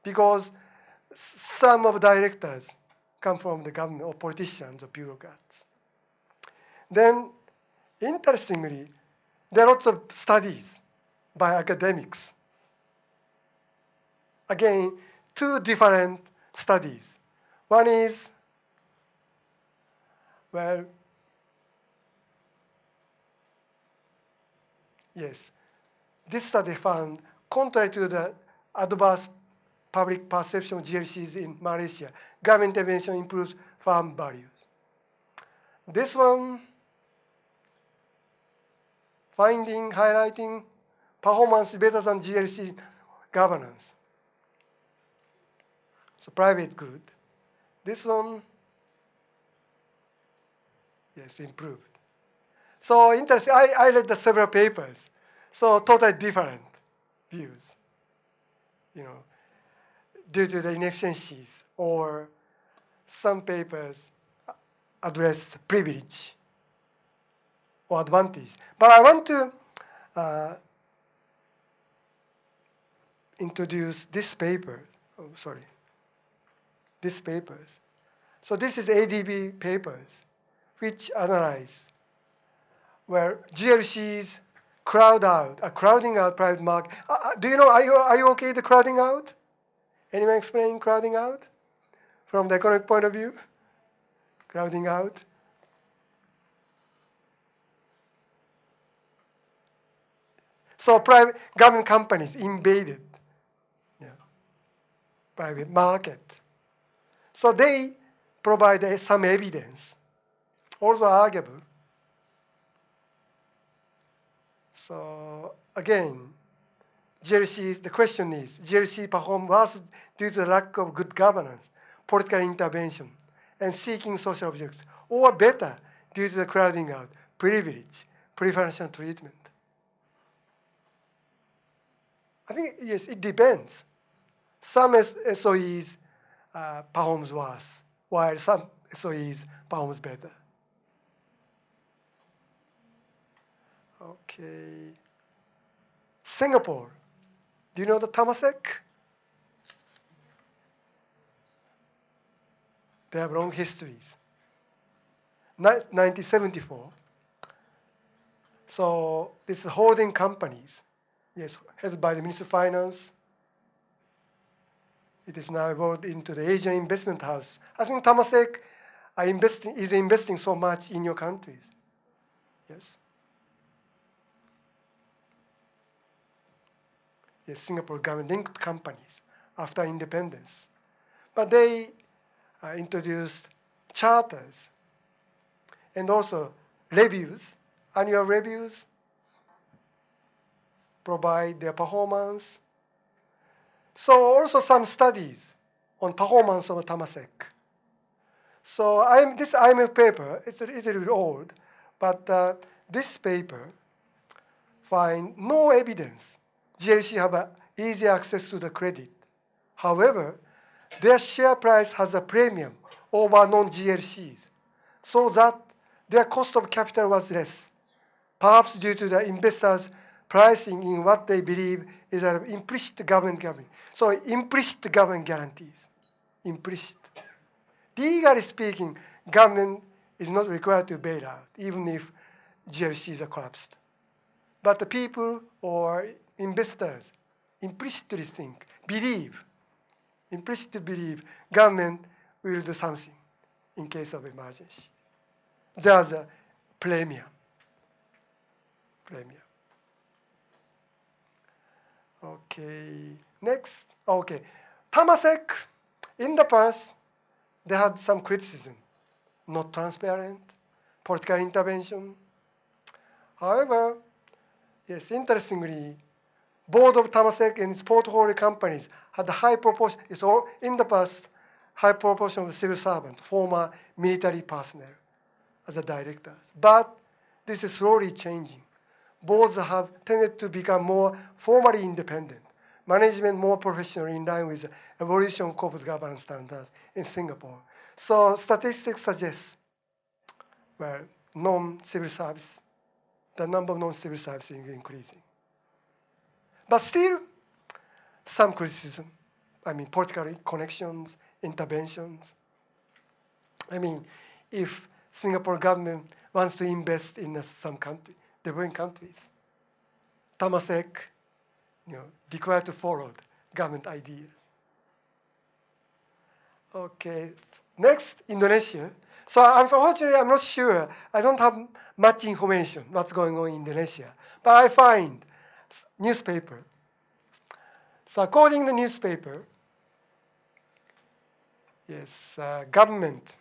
because some of the directors come from the government or politicians or bureaucrats. Then, interestingly, there are lots of studies by academics. Again, two different studies. One is, this study found, contrary to the adverse public perception of GLCs in Malaysia, government intervention improves farm values. This one, highlighting performance better than GLC governance. So private good. This one, improved. So interesting. I read the several papers. So totally different views. Due to the inefficiencies, or some papers address privilege or advantage. But I want to introduce this paper. These papers. So this is ADB papers, which analyze where GLCs crowding out private market. Do you know? Are you okay with the crowding out? Anyone explain crowding out from the economic point of view? Crowding out. So private government companies invaded private market. So they provide some evidence, also arguable. So again, the question is, GLC performed worse due to the lack of good governance, political intervention, and seeking social objectives, or better due to the crowding out, privilege, preferential treatment. I think, yes, it depends. Some SOEs performs worse, while some SOEs performs better. Okay. Singapore. Do you know the Temasek? They have long histories. 1974. So this is holding companies. Yes, headed by the Minister of Finance. It is now evolved into the Asian investment house. I think Temasek is investing so much in your countries. Yes. Yes, Singapore government linked companies after independence. But they introduced charters and also reviews, annual reviews, provide their performance. So also some studies on performance of Temasek. So this IMF paper, it's a little bit old, but this paper find no evidence GLC have easy access to the credit. However, their share price has a premium over non-GLCs, so that their cost of capital was less, perhaps due to the investors' pricing in what they believe is an implicit government guarantee. So implicit government guarantees, implicit. Legally speaking, government is not required to bail out, even if GLCs are collapsed. But the people or investors implicitly believe government will do something in case of emergency. There's a premium. Okay, next. Okay, Temasek, in the past, they had some criticism, not transparent, political intervention. However, yes, interestingly, board of Temasek and its portfolio companies had a high proportion, in the past, high proportion of civil servants, former military personnel as a director. But this is slowly changing. Boards have tended to become more formally independent, management more professional in line with the evolution of corporate governance standards in Singapore. So statistics suggest, well, non-civil service, the number of non-civil service is increasing. But still, some criticism. Political connections, interventions. If Singapore government wants to invest in some country, developing countries, Temasek, required to follow government ideas. Okay, next, Indonesia. So unfortunately, I'm not sure. I don't have much information what's going on in Indonesia. But I find newspaper. So according to the newspaper, yes, government,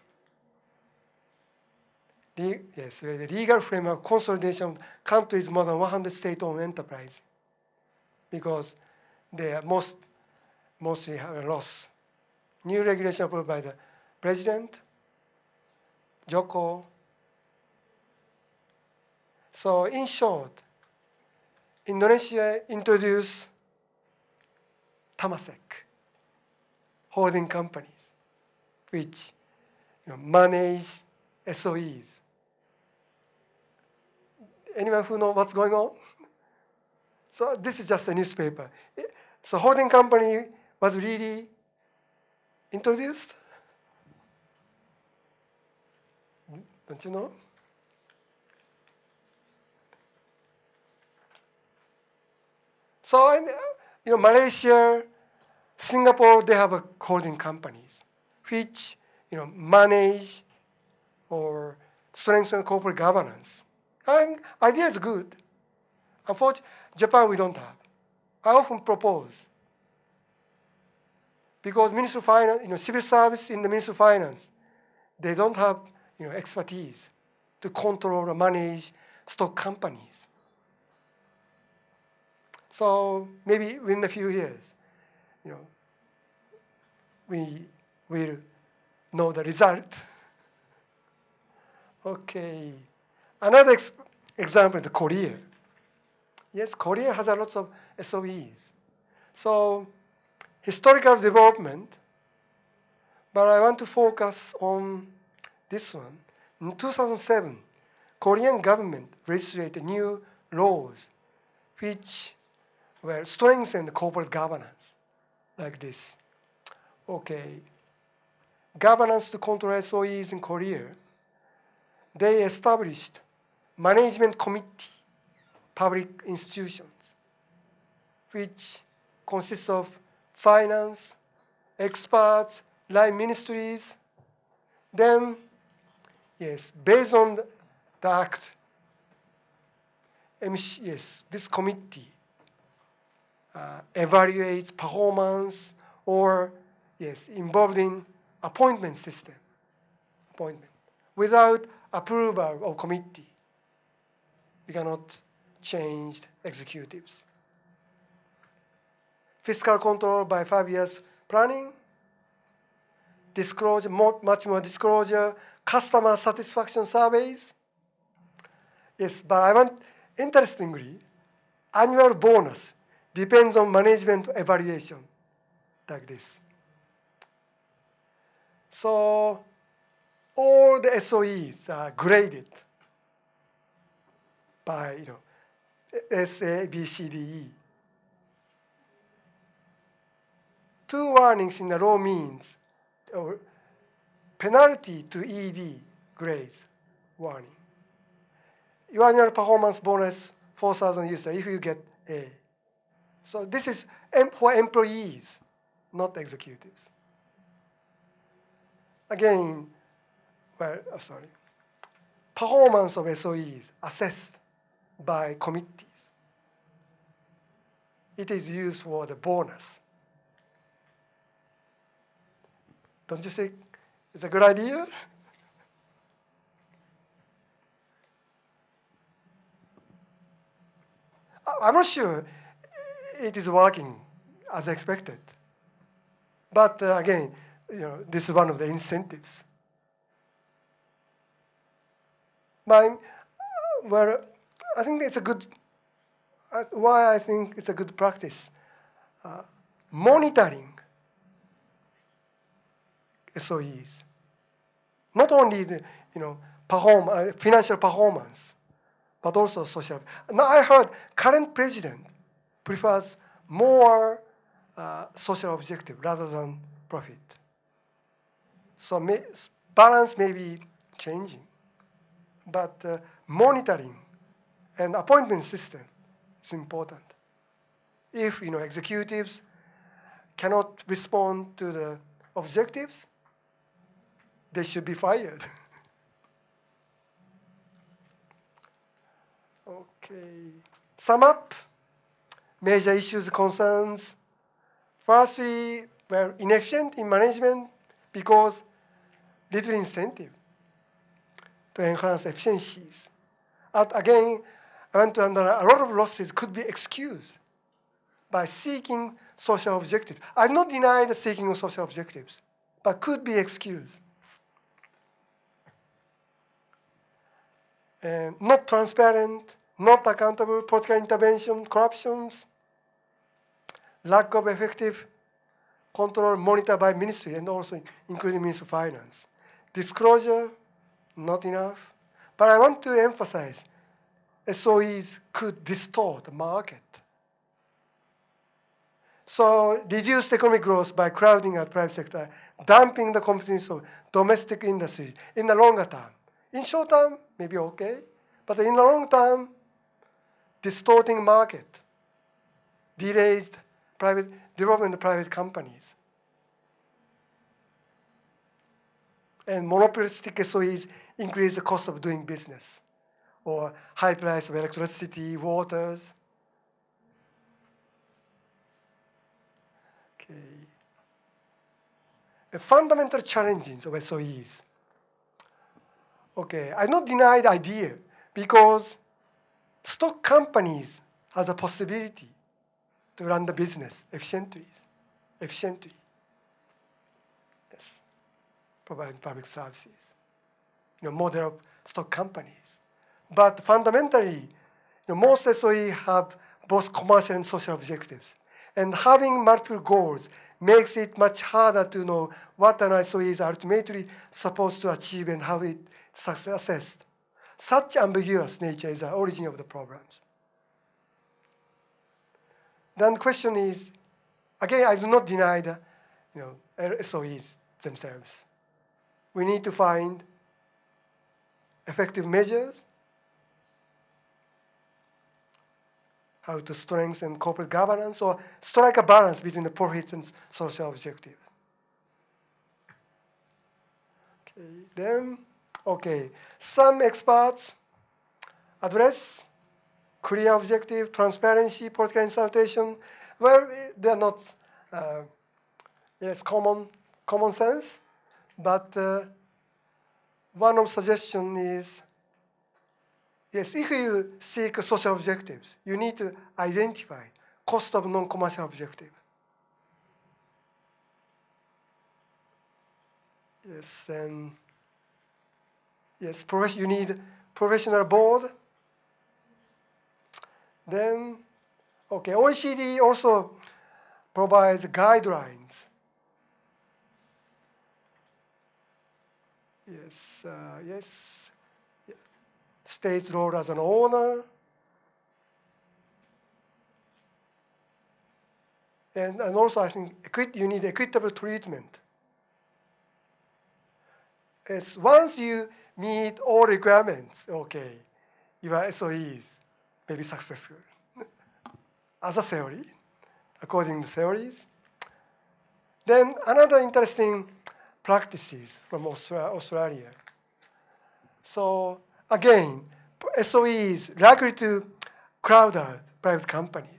the legal framework consolidation of countries more than 100 state-owned enterprise, because they are mostly have a loss. New regulation approved by the president, Joko. So in short, Indonesia introduced Temasek, holding companies, which manage SOEs. Anyone who knows what's going on? So this is just a newspaper. So holding company was really introduced? Don't you know? So Malaysia, Singapore, they have holding companies which manage or strengthen corporate governance. And idea is good. Unfortunately, Japan we don't have. I often propose, because Ministry of Finance, civil service in the Ministry of Finance, they don't have expertise to control or manage stock companies. So maybe within a few years, we will know the result. Okay. Another example is Korea. Yes, Korea has a lot of SOEs. So historical development, but I want to focus on this one. In 2007, Korean government registered a new laws which will strengthen the corporate governance, like this. Okay, governance to control SOEs in Korea. They established management committee, public institutions, which consists of finance, experts, line ministries. Then, yes, based on the act, this committee evaluates performance or involved in appointment system. Without approval of committee, we cannot change executives. Fiscal control by 5 years planning, disclosure, much more disclosure, customer satisfaction surveys. Yes, but interestingly, annual bonus depends on management evaluation, like this. So all the SOEs are graded by S, A, B, C, D, E. 2 warnings in a row means or penalty to ED grades warning. Your annual performance bonus 4,000 users if you get A. So this is for employees, not executives. Again, performance of SOEs assessed by committees. It is used for the bonus. Don't you think it's a good idea? I'm not sure it is working as expected. But again, this is one of the incentives. I think it's a good. Why I think it's a good practice. Monitoring SOEs, not only the financial performance, but also social. Now I heard current president prefers more social objective rather than profit. So balance may be changing, but monitoring and appointment system is important. If executives cannot respond to the objectives, they should be fired. Okay. Sum up. Major issues, concerns. Firstly, we're inefficient in management because little incentive to enhance efficiencies. Again, I want to underline, a lot of losses could be excused by seeking social objectives. I do not deny the seeking of social objectives, but could be excused. And not transparent, not accountable, political intervention, corruptions, lack of effective control monitored by ministry and also including Ministry of Finance. Disclosure, not enough. But I want to emphasize, SOEs could distort the market. So reduced economic growth by crowding out private sector, dumping the competitiveness of domestic industry in the longer term. In short term, maybe okay, but in the long term, distorting market, delays private development of private companies. And monopolistic SOEs increase the cost of doing business, or high price of electricity, waters. Okay. The fundamental challenges of SOEs. Okay, I don't deny the idea because stock companies have the possibility to run the business efficiently. Yes, provide public services. Model of stock companies. But fundamentally, most SOE have both commercial and social objectives. And having multiple goals makes it much harder to know what an SOE is ultimately supposed to achieve and how it's assessed. Such ambiguous nature is the origin of the programs. then the question is, again, I do not deny the SOEs themselves. We need to find effective measures, how to strengthen corporate governance, or strike a balance between the profits and social objectives. Some experts address clear objective, transparency, political consultation. Well, they're not common sense, but one of suggestion is, yes, if you seek social objectives, you need to identify cost of non-commercial objective. Yes, and yes, you need professional board. Then, OECD also provides guidelines. Yes, state's role as an owner, and also I think you need equitable treatment. Yes, once you meet all requirements, your SOEs may be successful. As a theory, according to theories. Then another interesting practices from Australia. So again, SOEs likely to crowd out private companies.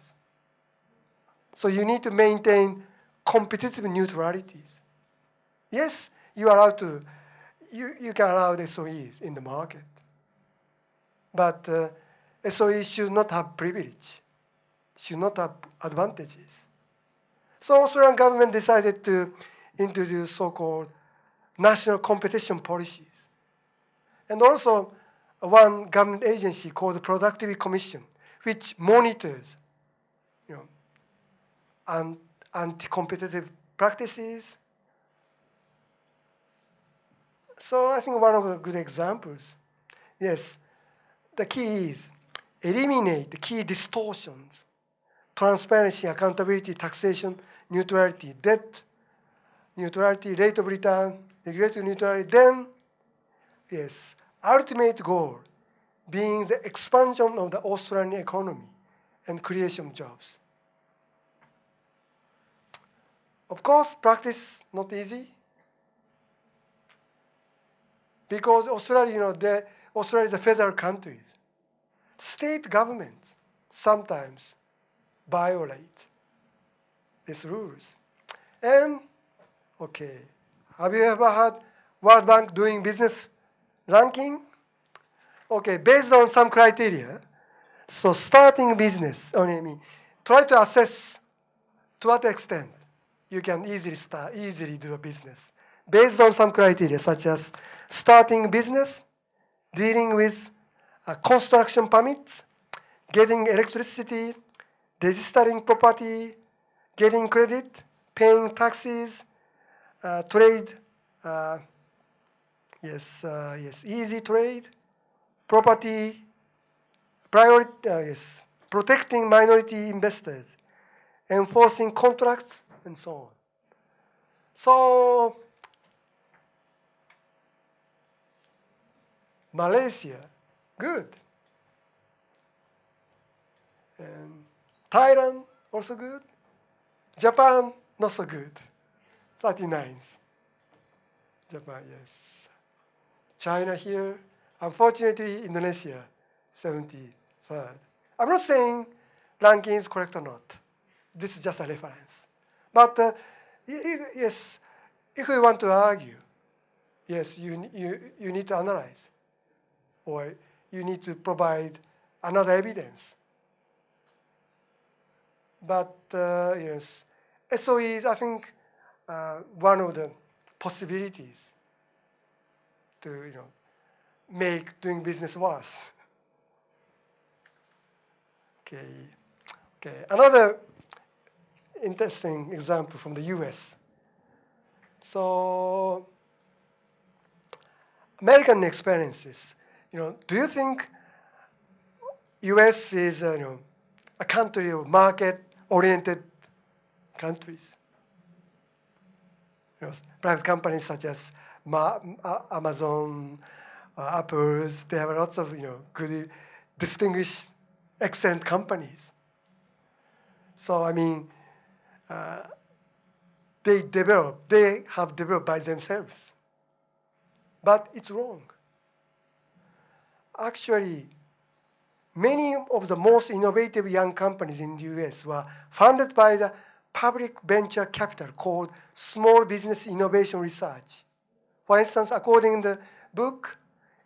So you need to maintain competitive neutralities. Yes, you are allowed to, you can allow the SOEs in the market. But SOEs should not have privilege, should not have advantages. So Australian government decided to introduce so-called national competition policies. And also one government agency called the Productivity Commission, which monitors anti-competitive practices. So I think one of the good examples, yes, the key is eliminate the key distortions: transparency, accountability, taxation, neutrality, debt neutrality, rate of return, regulatory neutrality. Then, yes, ultimate goal being the expansion of the Australian economy and creation of jobs. Of course, practice not easy, because Australia, Australia is a federal country. State governments sometimes violate these rules. And, have you ever had World Bank doing business ranking? Based on some criteria, so starting business, try to assess to what extent you can easily do a business. Based on some criteria, such as starting business, dealing with construction permits, getting electricity, registering property, getting credit, paying taxes, trade, easy trade, property, protecting minority investors, enforcing contracts, and so on. So, Malaysia, good. And Thailand, also good. Japan, not so good. 39th. Japan, yes. China here. Unfortunately, Indonesia, 73rd. I'm not saying ranking is correct or not. This is just a reference. But yes, if we want to argue, yes, you need to analyze, or you need to provide another evidence. But yes, SOE is, I think, one of the possibilities to make doing business worse. Another interesting example from the U.S. So, American experiences. Do you think U.S. is a country of market oriented countries. Private companies such as Amazon, Apple's, they have lots of good, distinguished, excellent companies. So I mean, they have developed by themselves. But it's wrong. Actually, many of the most innovative young companies in the US were funded by the public venture capital called Small Business Innovation Research. For instance, according to the book,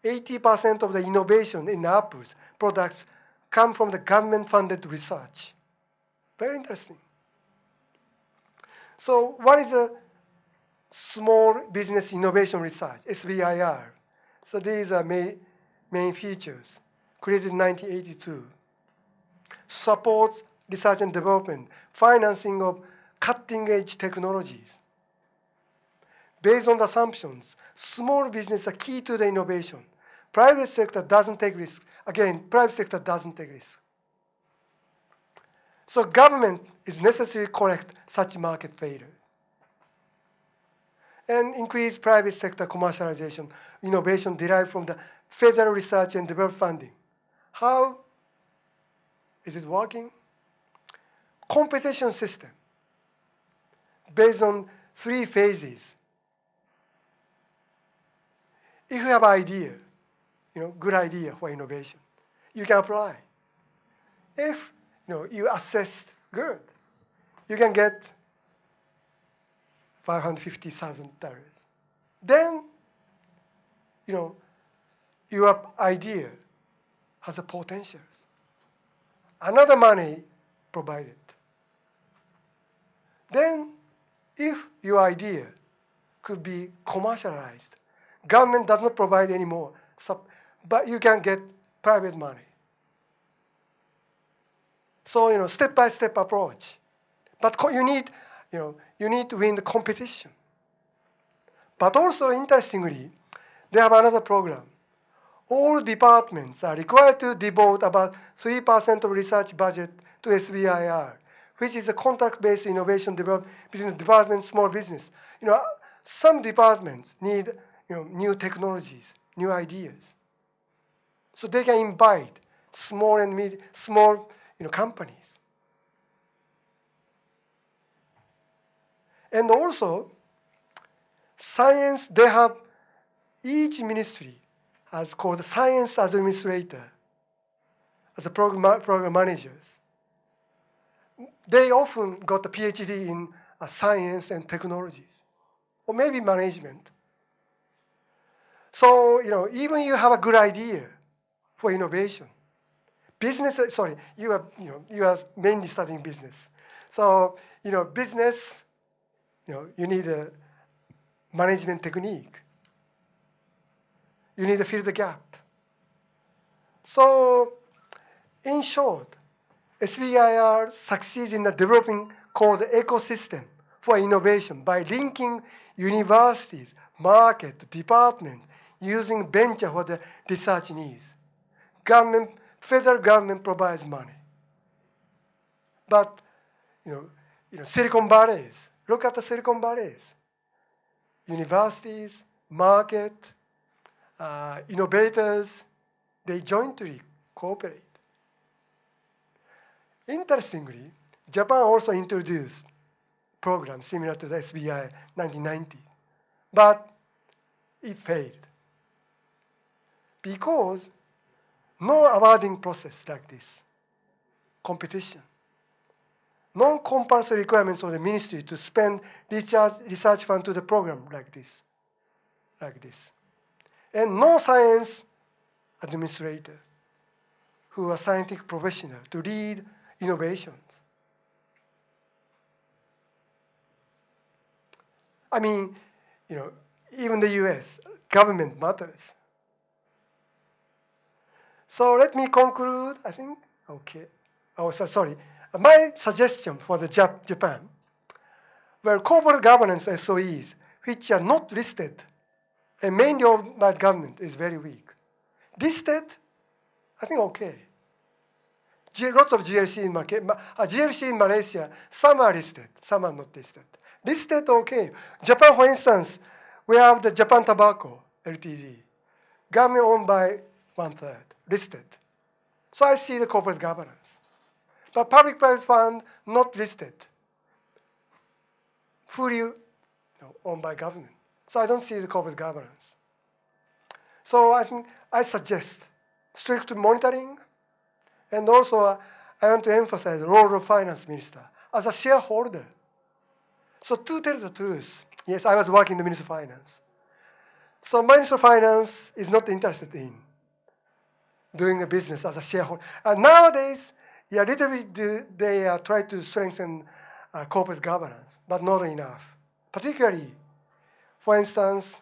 80% of the innovation in Apple's products come from the government-funded research. Very interesting. So what is a Small Business Innovation Research, SBIR? So these are main features. Created in 1982. Supports research and development, financing of cutting-edge technologies. Based on the assumptions, small business are key to the innovation. Private sector doesn't take risk. Again, private sector doesn't take risk. So government is necessary to correct such market failure. And increase private sector commercialization, innovation derived from the federal research and development funding. How is it working? Competition system based on 3 phases. If you have an idea, good idea for innovation, you can apply. If you assess good, you can get $550,000. Then, your idea has a potential. Another money provided. Then, if your idea could be commercialized, government does not provide any more, but you can get private money. So, step-by-step approach. But you need to win the competition. But also, interestingly, they have another program. All departments are required to devote about 3% of research budget to SBIR, which is a contract-based innovation development between the department and small business. Some departments need new technologies, new ideas. So they can invite small companies. And also, science, they have each ministry has called science administrator as a program managers. They often got a PhD in science and technologies, or maybe management. So, even you have a good idea for innovation. You are mainly studying business. So, business, you need a management technique. You need to fill the gap. So, in short, SBIR succeeds in developing called ecosystem for innovation by linking universities, market, departments, using venture for the research needs. Federal government provides money. But, Silicon Valleys, look at the Silicon Valleys. Universities, market, innovators, they jointly cooperate. Interestingly, Japan also introduced programs similar to the SBI 1990, but it failed because no awarding process like this, competition, non-compulsory requirements of the ministry to spend research fund to the program like this, and no science administrator who are scientific professionals to lead innovations. I mean, even the US, government matters. So let me conclude, I think. Okay. Oh, sorry. My suggestion for the Japan, where corporate governance SOEs, which are not listed, and mainly owned by government, is very weak. Listed, I think okay. Lots of GLC in GLC in Malaysia. Some are listed, some are not listed. Listed, okay. Japan, for instance, we have the Japan Tobacco Ltd. Government owned by 1/3, listed. So I see the corporate governance. But public-private fund not listed, fully owned by government. So I don't see the corporate governance. So I think I suggest strict monitoring, and also I want to emphasize the role of finance minister as a shareholder. So to tell the truth, yes, I was working in the Ministry of Finance. So Minister of Finance is not interested in doing a business as a shareholder. And nowadays, yeah, little bit they try to strengthen corporate governance, but not enough. Particularly, for instance,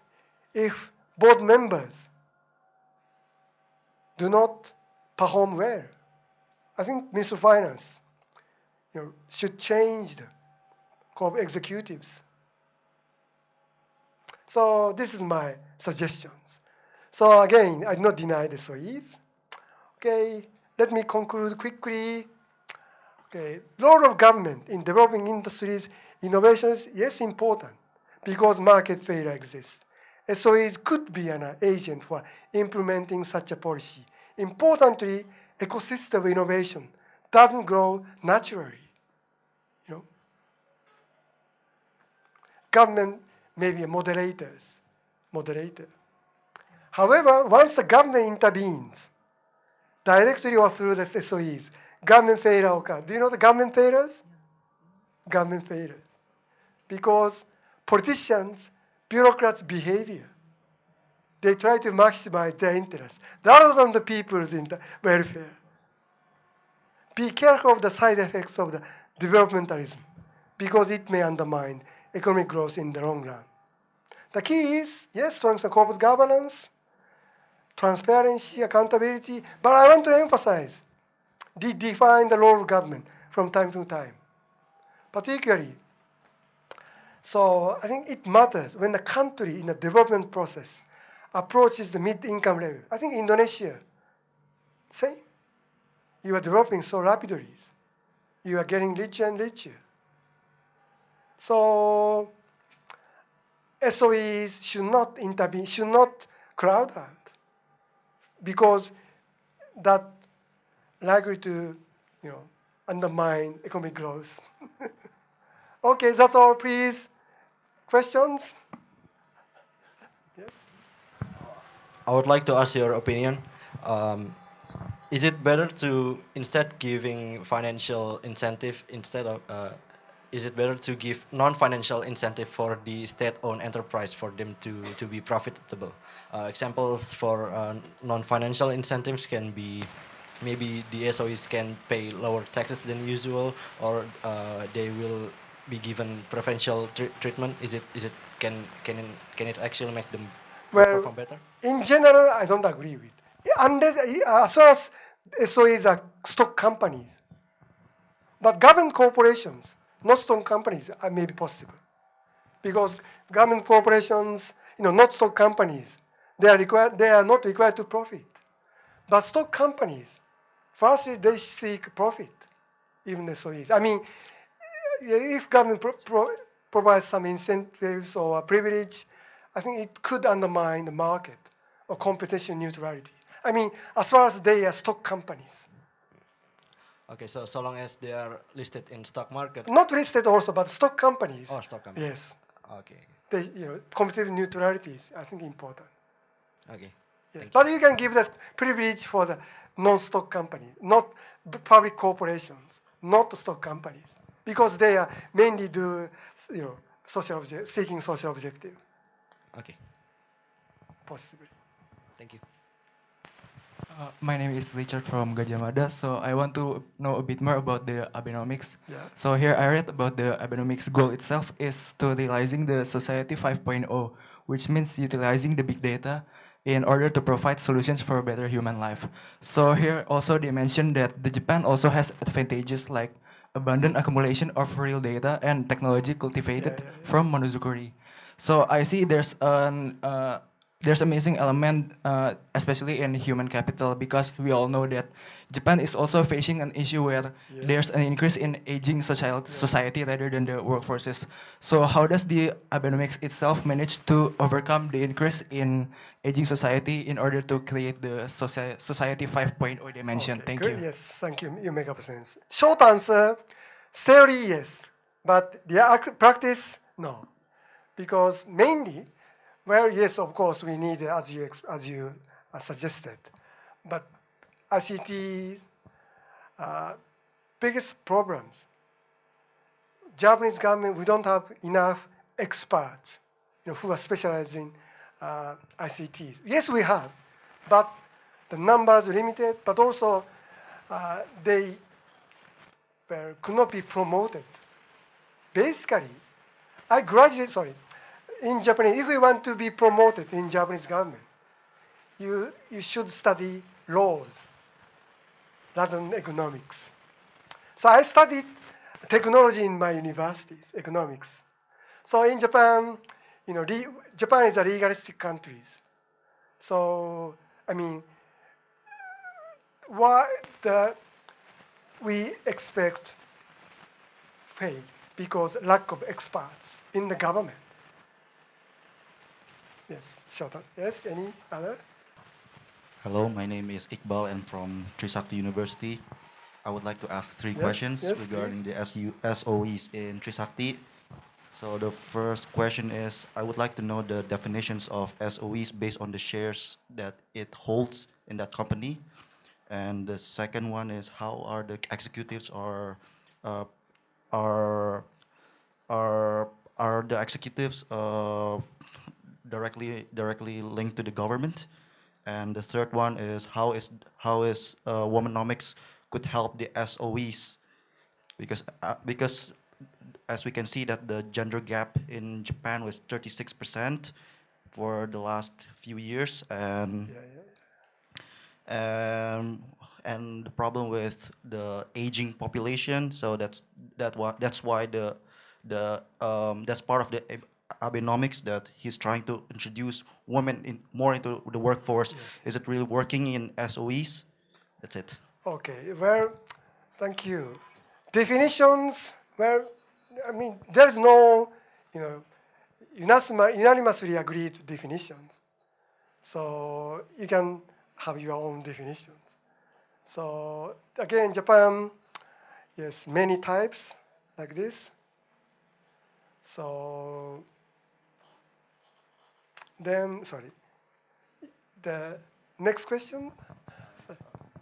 if board members do not perform well, I think Minister of Finance should change the corporate executives. So this is my suggestions. So again, I do not deny the SOEs. Okay, let me conclude quickly. Okay, role of government in developing industries, innovations, yes, important, because market failure exists. SOEs could be an agent for implementing such a policy. Importantly, ecosystem innovation doesn't grow naturally. Government may be a moderator. However, once the government intervenes, directly or through the SOEs, government failure occurs. Do you know the government failures? Government failures. Because politicians, bureaucrats' behavior, they try to maximize their interests rather than the people's welfare. Be careful of the side effects of the developmentalism, because it may undermine economic growth in the long run. The key is, yes, strengthen corporate governance, transparency, accountability, but I want to emphasize, define the role of government from time to time. Particularly, so I think it matters when the country in the development process approaches the mid-income level. I think Indonesia, same. You are developing so rapidly. You are getting richer and richer. So SOEs should not intervene, should not crowd out, because that likely to, undermine economic growth. Okay, that's all, please. Questions? Yes. I would like to ask your opinion. Is it better to, instead giving financial incentive, is it better to give non-financial incentive for the state-owned enterprise for them to be profitable? Examples for non-financial incentives can be maybe the SOEs can pay lower taxes than usual, or they will be given preferential treatment. Can it actually make them perform better? In general, I don't agree with. Unless, as far as SOEs are stock companies, but government corporations, not stock companies, may be possible, because government corporations, not stock companies, they are not required to profit. But stock companies, first they seek profit, even SOEs. I mean, if government provides some incentives or privilege, I think it could undermine the market or competition neutrality. I mean, as far as they are stock companies. Okay, so long as they are listed in stock market. Not listed also, but stock companies. Oh, stock companies. Yes. Okay. Competitive neutrality is, I think, important. Okay. Yes. But you can give the privilege for the non-stock companies, not public corporations, not stock companies, because they are mainly do, seeking social objective. Okay. Possibly. Thank you. My name is Richard from Gajah Mada. So I want to know a bit more about the Abenomics. Yeah. So here I read about the Abenomics goal itself is to realizing the Society 5.0, which means utilizing the big data in order to provide solutions for a better human life. So here also they mentioned that the Japan also has advantages like abundant accumulation of real data and technology cultivated from Monozukuri. So I see there's an there's a missing element, especially in human capital, because we all know that Japan is also facing an issue where there's an increase in aging society rather than the workforces. So how does the Abenomics itself manage to overcome the increase in aging society in order to create the society 5.0 dimension? Okay, Thank good. you. Yes, thank you. You make up sense. Short answer, theory, yes. But the practice, no. Because mainly, well, yes, of course, we need, as you suggested. But ICT, biggest problems, Japanese government, we don't have enough experts, who are specialized in ICTs. Yes, we have, but the numbers are limited, but also they could not be promoted. Basically, in Japanese, if we want to be promoted in Japanese government, you should study laws rather than economics. So I studied technology in my universities, economics. So in Japan, Japan is a legalistic country. So, I mean, we expect fail because lack of experts in the government. Yes, Shotan. Yes, any other? Hello, my name is Iqbal and from Trisakti University. I would like to ask three Yes, questions yes, regarding please. the SOEs in Trisakti. So the first question is, I would like to know the definitions of SOEs based on the shares that it holds in that company. And the second one is, how are the executives uh, are are are the executives directly linked to the government? And the third one is, how is Womanomics could help the SOEs, because as we can see that the gender gap in Japan was 36% for the last few years, Yeah, yeah. um, and the problem with the aging population. So that's why that's part of the Abenomics, that he's trying to introduce women more into the workforce. Yes. Is it really working in SOEs? That's it. Okay, well, thank you. Definitions, well, I mean, there's no, you know, unanimously agreed definitions. So you can have your own definitions. So again, Japan, yes, many types like this. So then, sorry, the next question?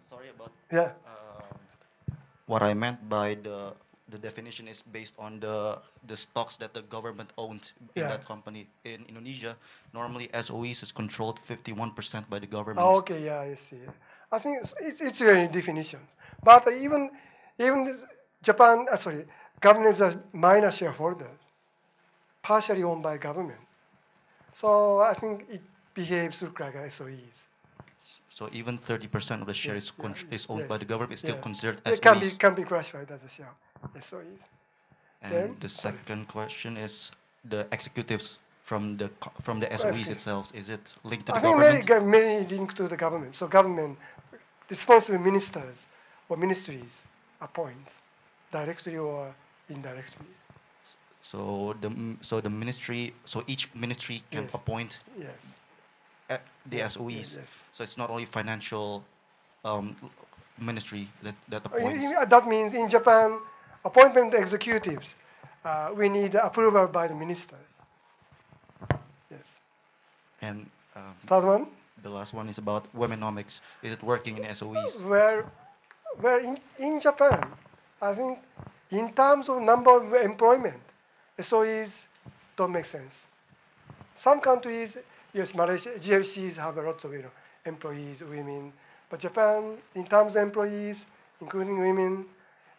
Sorry about. Yeah. What I meant by the definition is based on the stocks that the government owned in Yeah. that company. In Indonesia, normally SOEs is controlled 51% by the government. Oh, okay, yeah, I see. I think it's really definitions. But even Japan, government is a minor shareholder, partially owned by government. So I think it behaves look like SOEs. So even 30% of the share is owned by the government, is still yeah. considered It SOEs. can be classified as a share, SOEs. And Then, the sorry. second question is the executives from the SOEs Okay. itself. Is it linked to I the think government? many linked to the government. So government, responsible ministers or ministries appoint directly or indirectly. So each ministry can Yes. appoint Yes. the Yes, SOEs. yes. So it's not only financial um, ministry that Uh, appoints. That means in Japan, appointment executives, we need approval by the ministers. Yes. And Third one, the last one is about womenomics. Is it working in SOEs? where in Japan, I think in terms of number of employment, SOEs don't make sense. Some countries, yes, Malaysia, GLCs have a lot of employees, women, but Japan, in terms of employees, including women,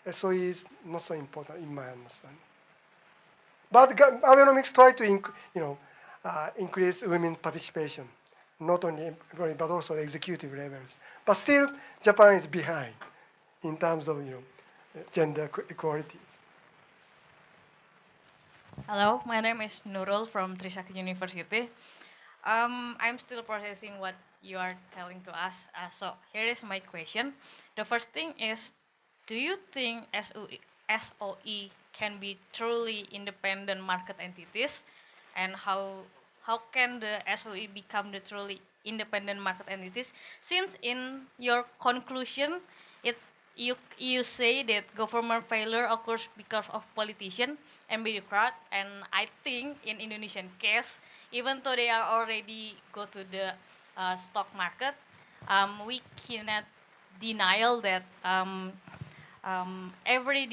SOEs not so important in my understanding. But Abenomics try to increase women participation, not only employee but also executive levels. But still, Japan is behind in terms of gender equality. Hello, my name is Nurul from Trisakti University. I'm still processing what you are telling to us. So here is my question. The first thing is, do you think SOE can be truly independent market entities, and how can the SOE become the truly independent market entities? Since in your conclusion, it you say that government failure occurs because of politician and bureaucrat, and I think in Indonesian case, even though they are already go to the stock market, we cannot denial that every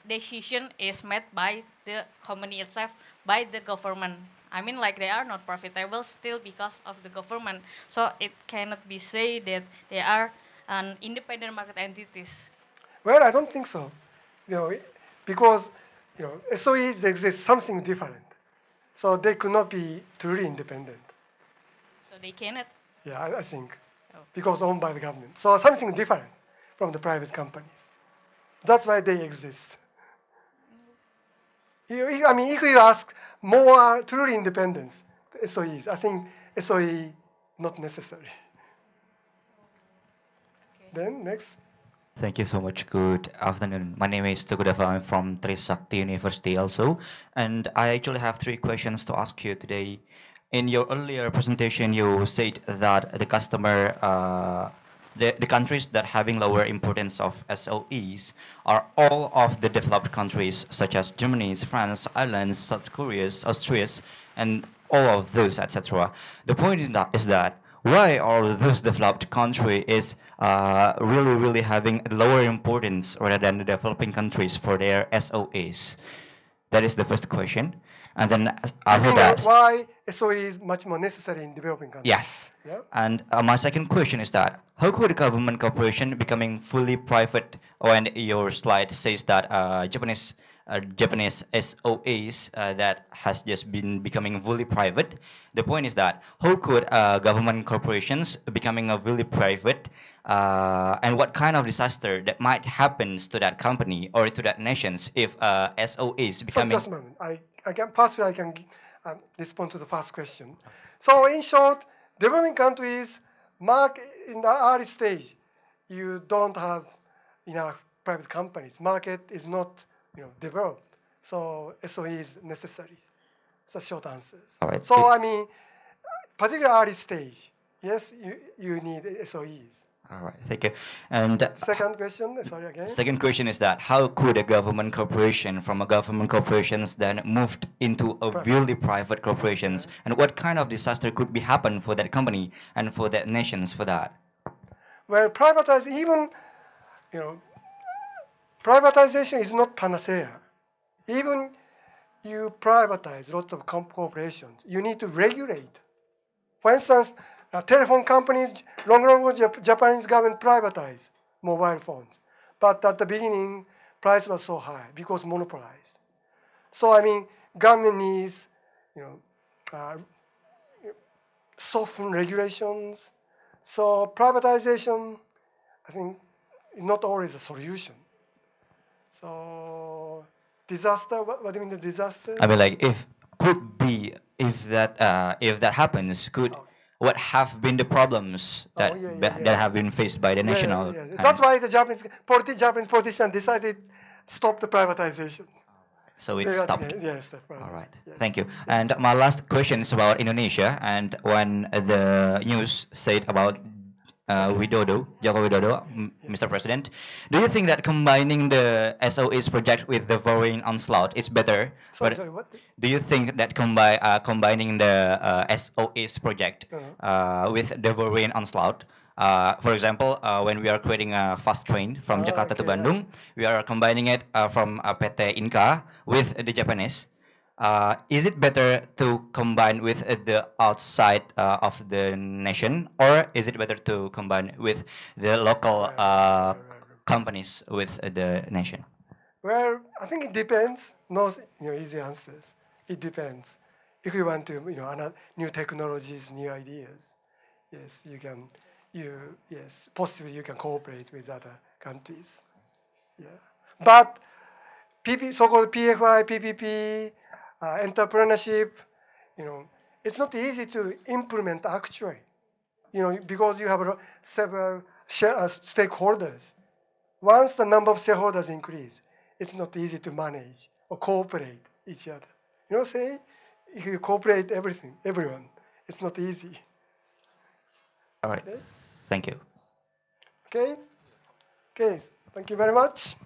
decision is made by the company itself, by the government. I mean, like they are not profitable still because of the government. So it cannot be said that they are an independent market entities. Well, I don't think so. Because SOEs exist something different, so they could not be truly independent. So they cannot. Yeah, I think Oh. because owned by the government. So something different from the private companies. That's why they exist. I mean, if you ask more truly independence to SOEs, I think SOE not necessary. Then next. Thank you so much. Good afternoon. My name is Tugudeva. I'm from Trisakti University also. And I actually have three questions to ask you today. In your earlier presentation, you said that the customer, the countries that having lower importance of SOEs are all of the developed countries, such as Germany, France, Ireland, South Korea, Austria, and all of those, etc. The point is that why all those developed country is really having lower importance rather than the developing countries for their SOAs? That is the first question. And then after that, Why SOE is much more necessary in developing countries? yes. Yeah. And my second question is that how could a government corporation becoming fully private when your slide says that Japanese SOAs that has just been becoming fully private? The point is that how could government corporations becoming a fully private, and what kind of disaster that might happen to that company or to that nations if SOAs So becoming? just a moment. I can respond to the first question. So in short, developing countries, in the early stage, you don't have enough private companies. Market is not developed. So SOE is necessary. That's short answers. All right. So I mean, particularly early stage, yes, you need SOEs. All right, thank you. And Second question, sorry again. second question is that how could a government corporation from a government corporations then moved into a really private corporations, and what kind of disaster could be happen for that company and for that nations for that? Well, privatization is not panacea. Even you privatize lots of corporations, you need to regulate. For instance, telephone companies, long ago, Japanese government privatized mobile phones. But at the beginning, price was so high because monopolized. So I mean, government needs, soften regulations. So privatization, I think, is not always a solution. So disaster. What do you mean the disaster? I mean, like if that happens, could what have been the problems that that have been faced by the national? That's why the Japanese politicians decided to stop the privatization. So it stopped. Yes, that's right. All right. Yes. Thank you. And my last question is about Indonesia. And when the news said about Joko Widodo, Mr. President, do you think that combining the SOEs project with the foreign onslaught is better? Sorry, what? Do you think that combining the SOEs project with the foreign onslaught? For example, when we are creating a fast train from Jakarta to Bandung, we are combining it from PT Inka with the Japanese. Is it better to combine with the outside of the nation, or is it better to combine with the local companies with the nation? Well, I think it depends. No, easy answers. It depends. If you want to, new technologies, new ideas, yes, you can. Possibly you can cooperate with other countries. Yeah, but so-called PFI, PPP, entrepreneurship, it's not easy to implement actually. Because you have several stakeholders. Once the number of shareholders increase, it's not easy to manage or cooperate each other. Say if you cooperate everyone, it's not easy. All right. Okay. Thank you. Okay. Okay. Thank you very much.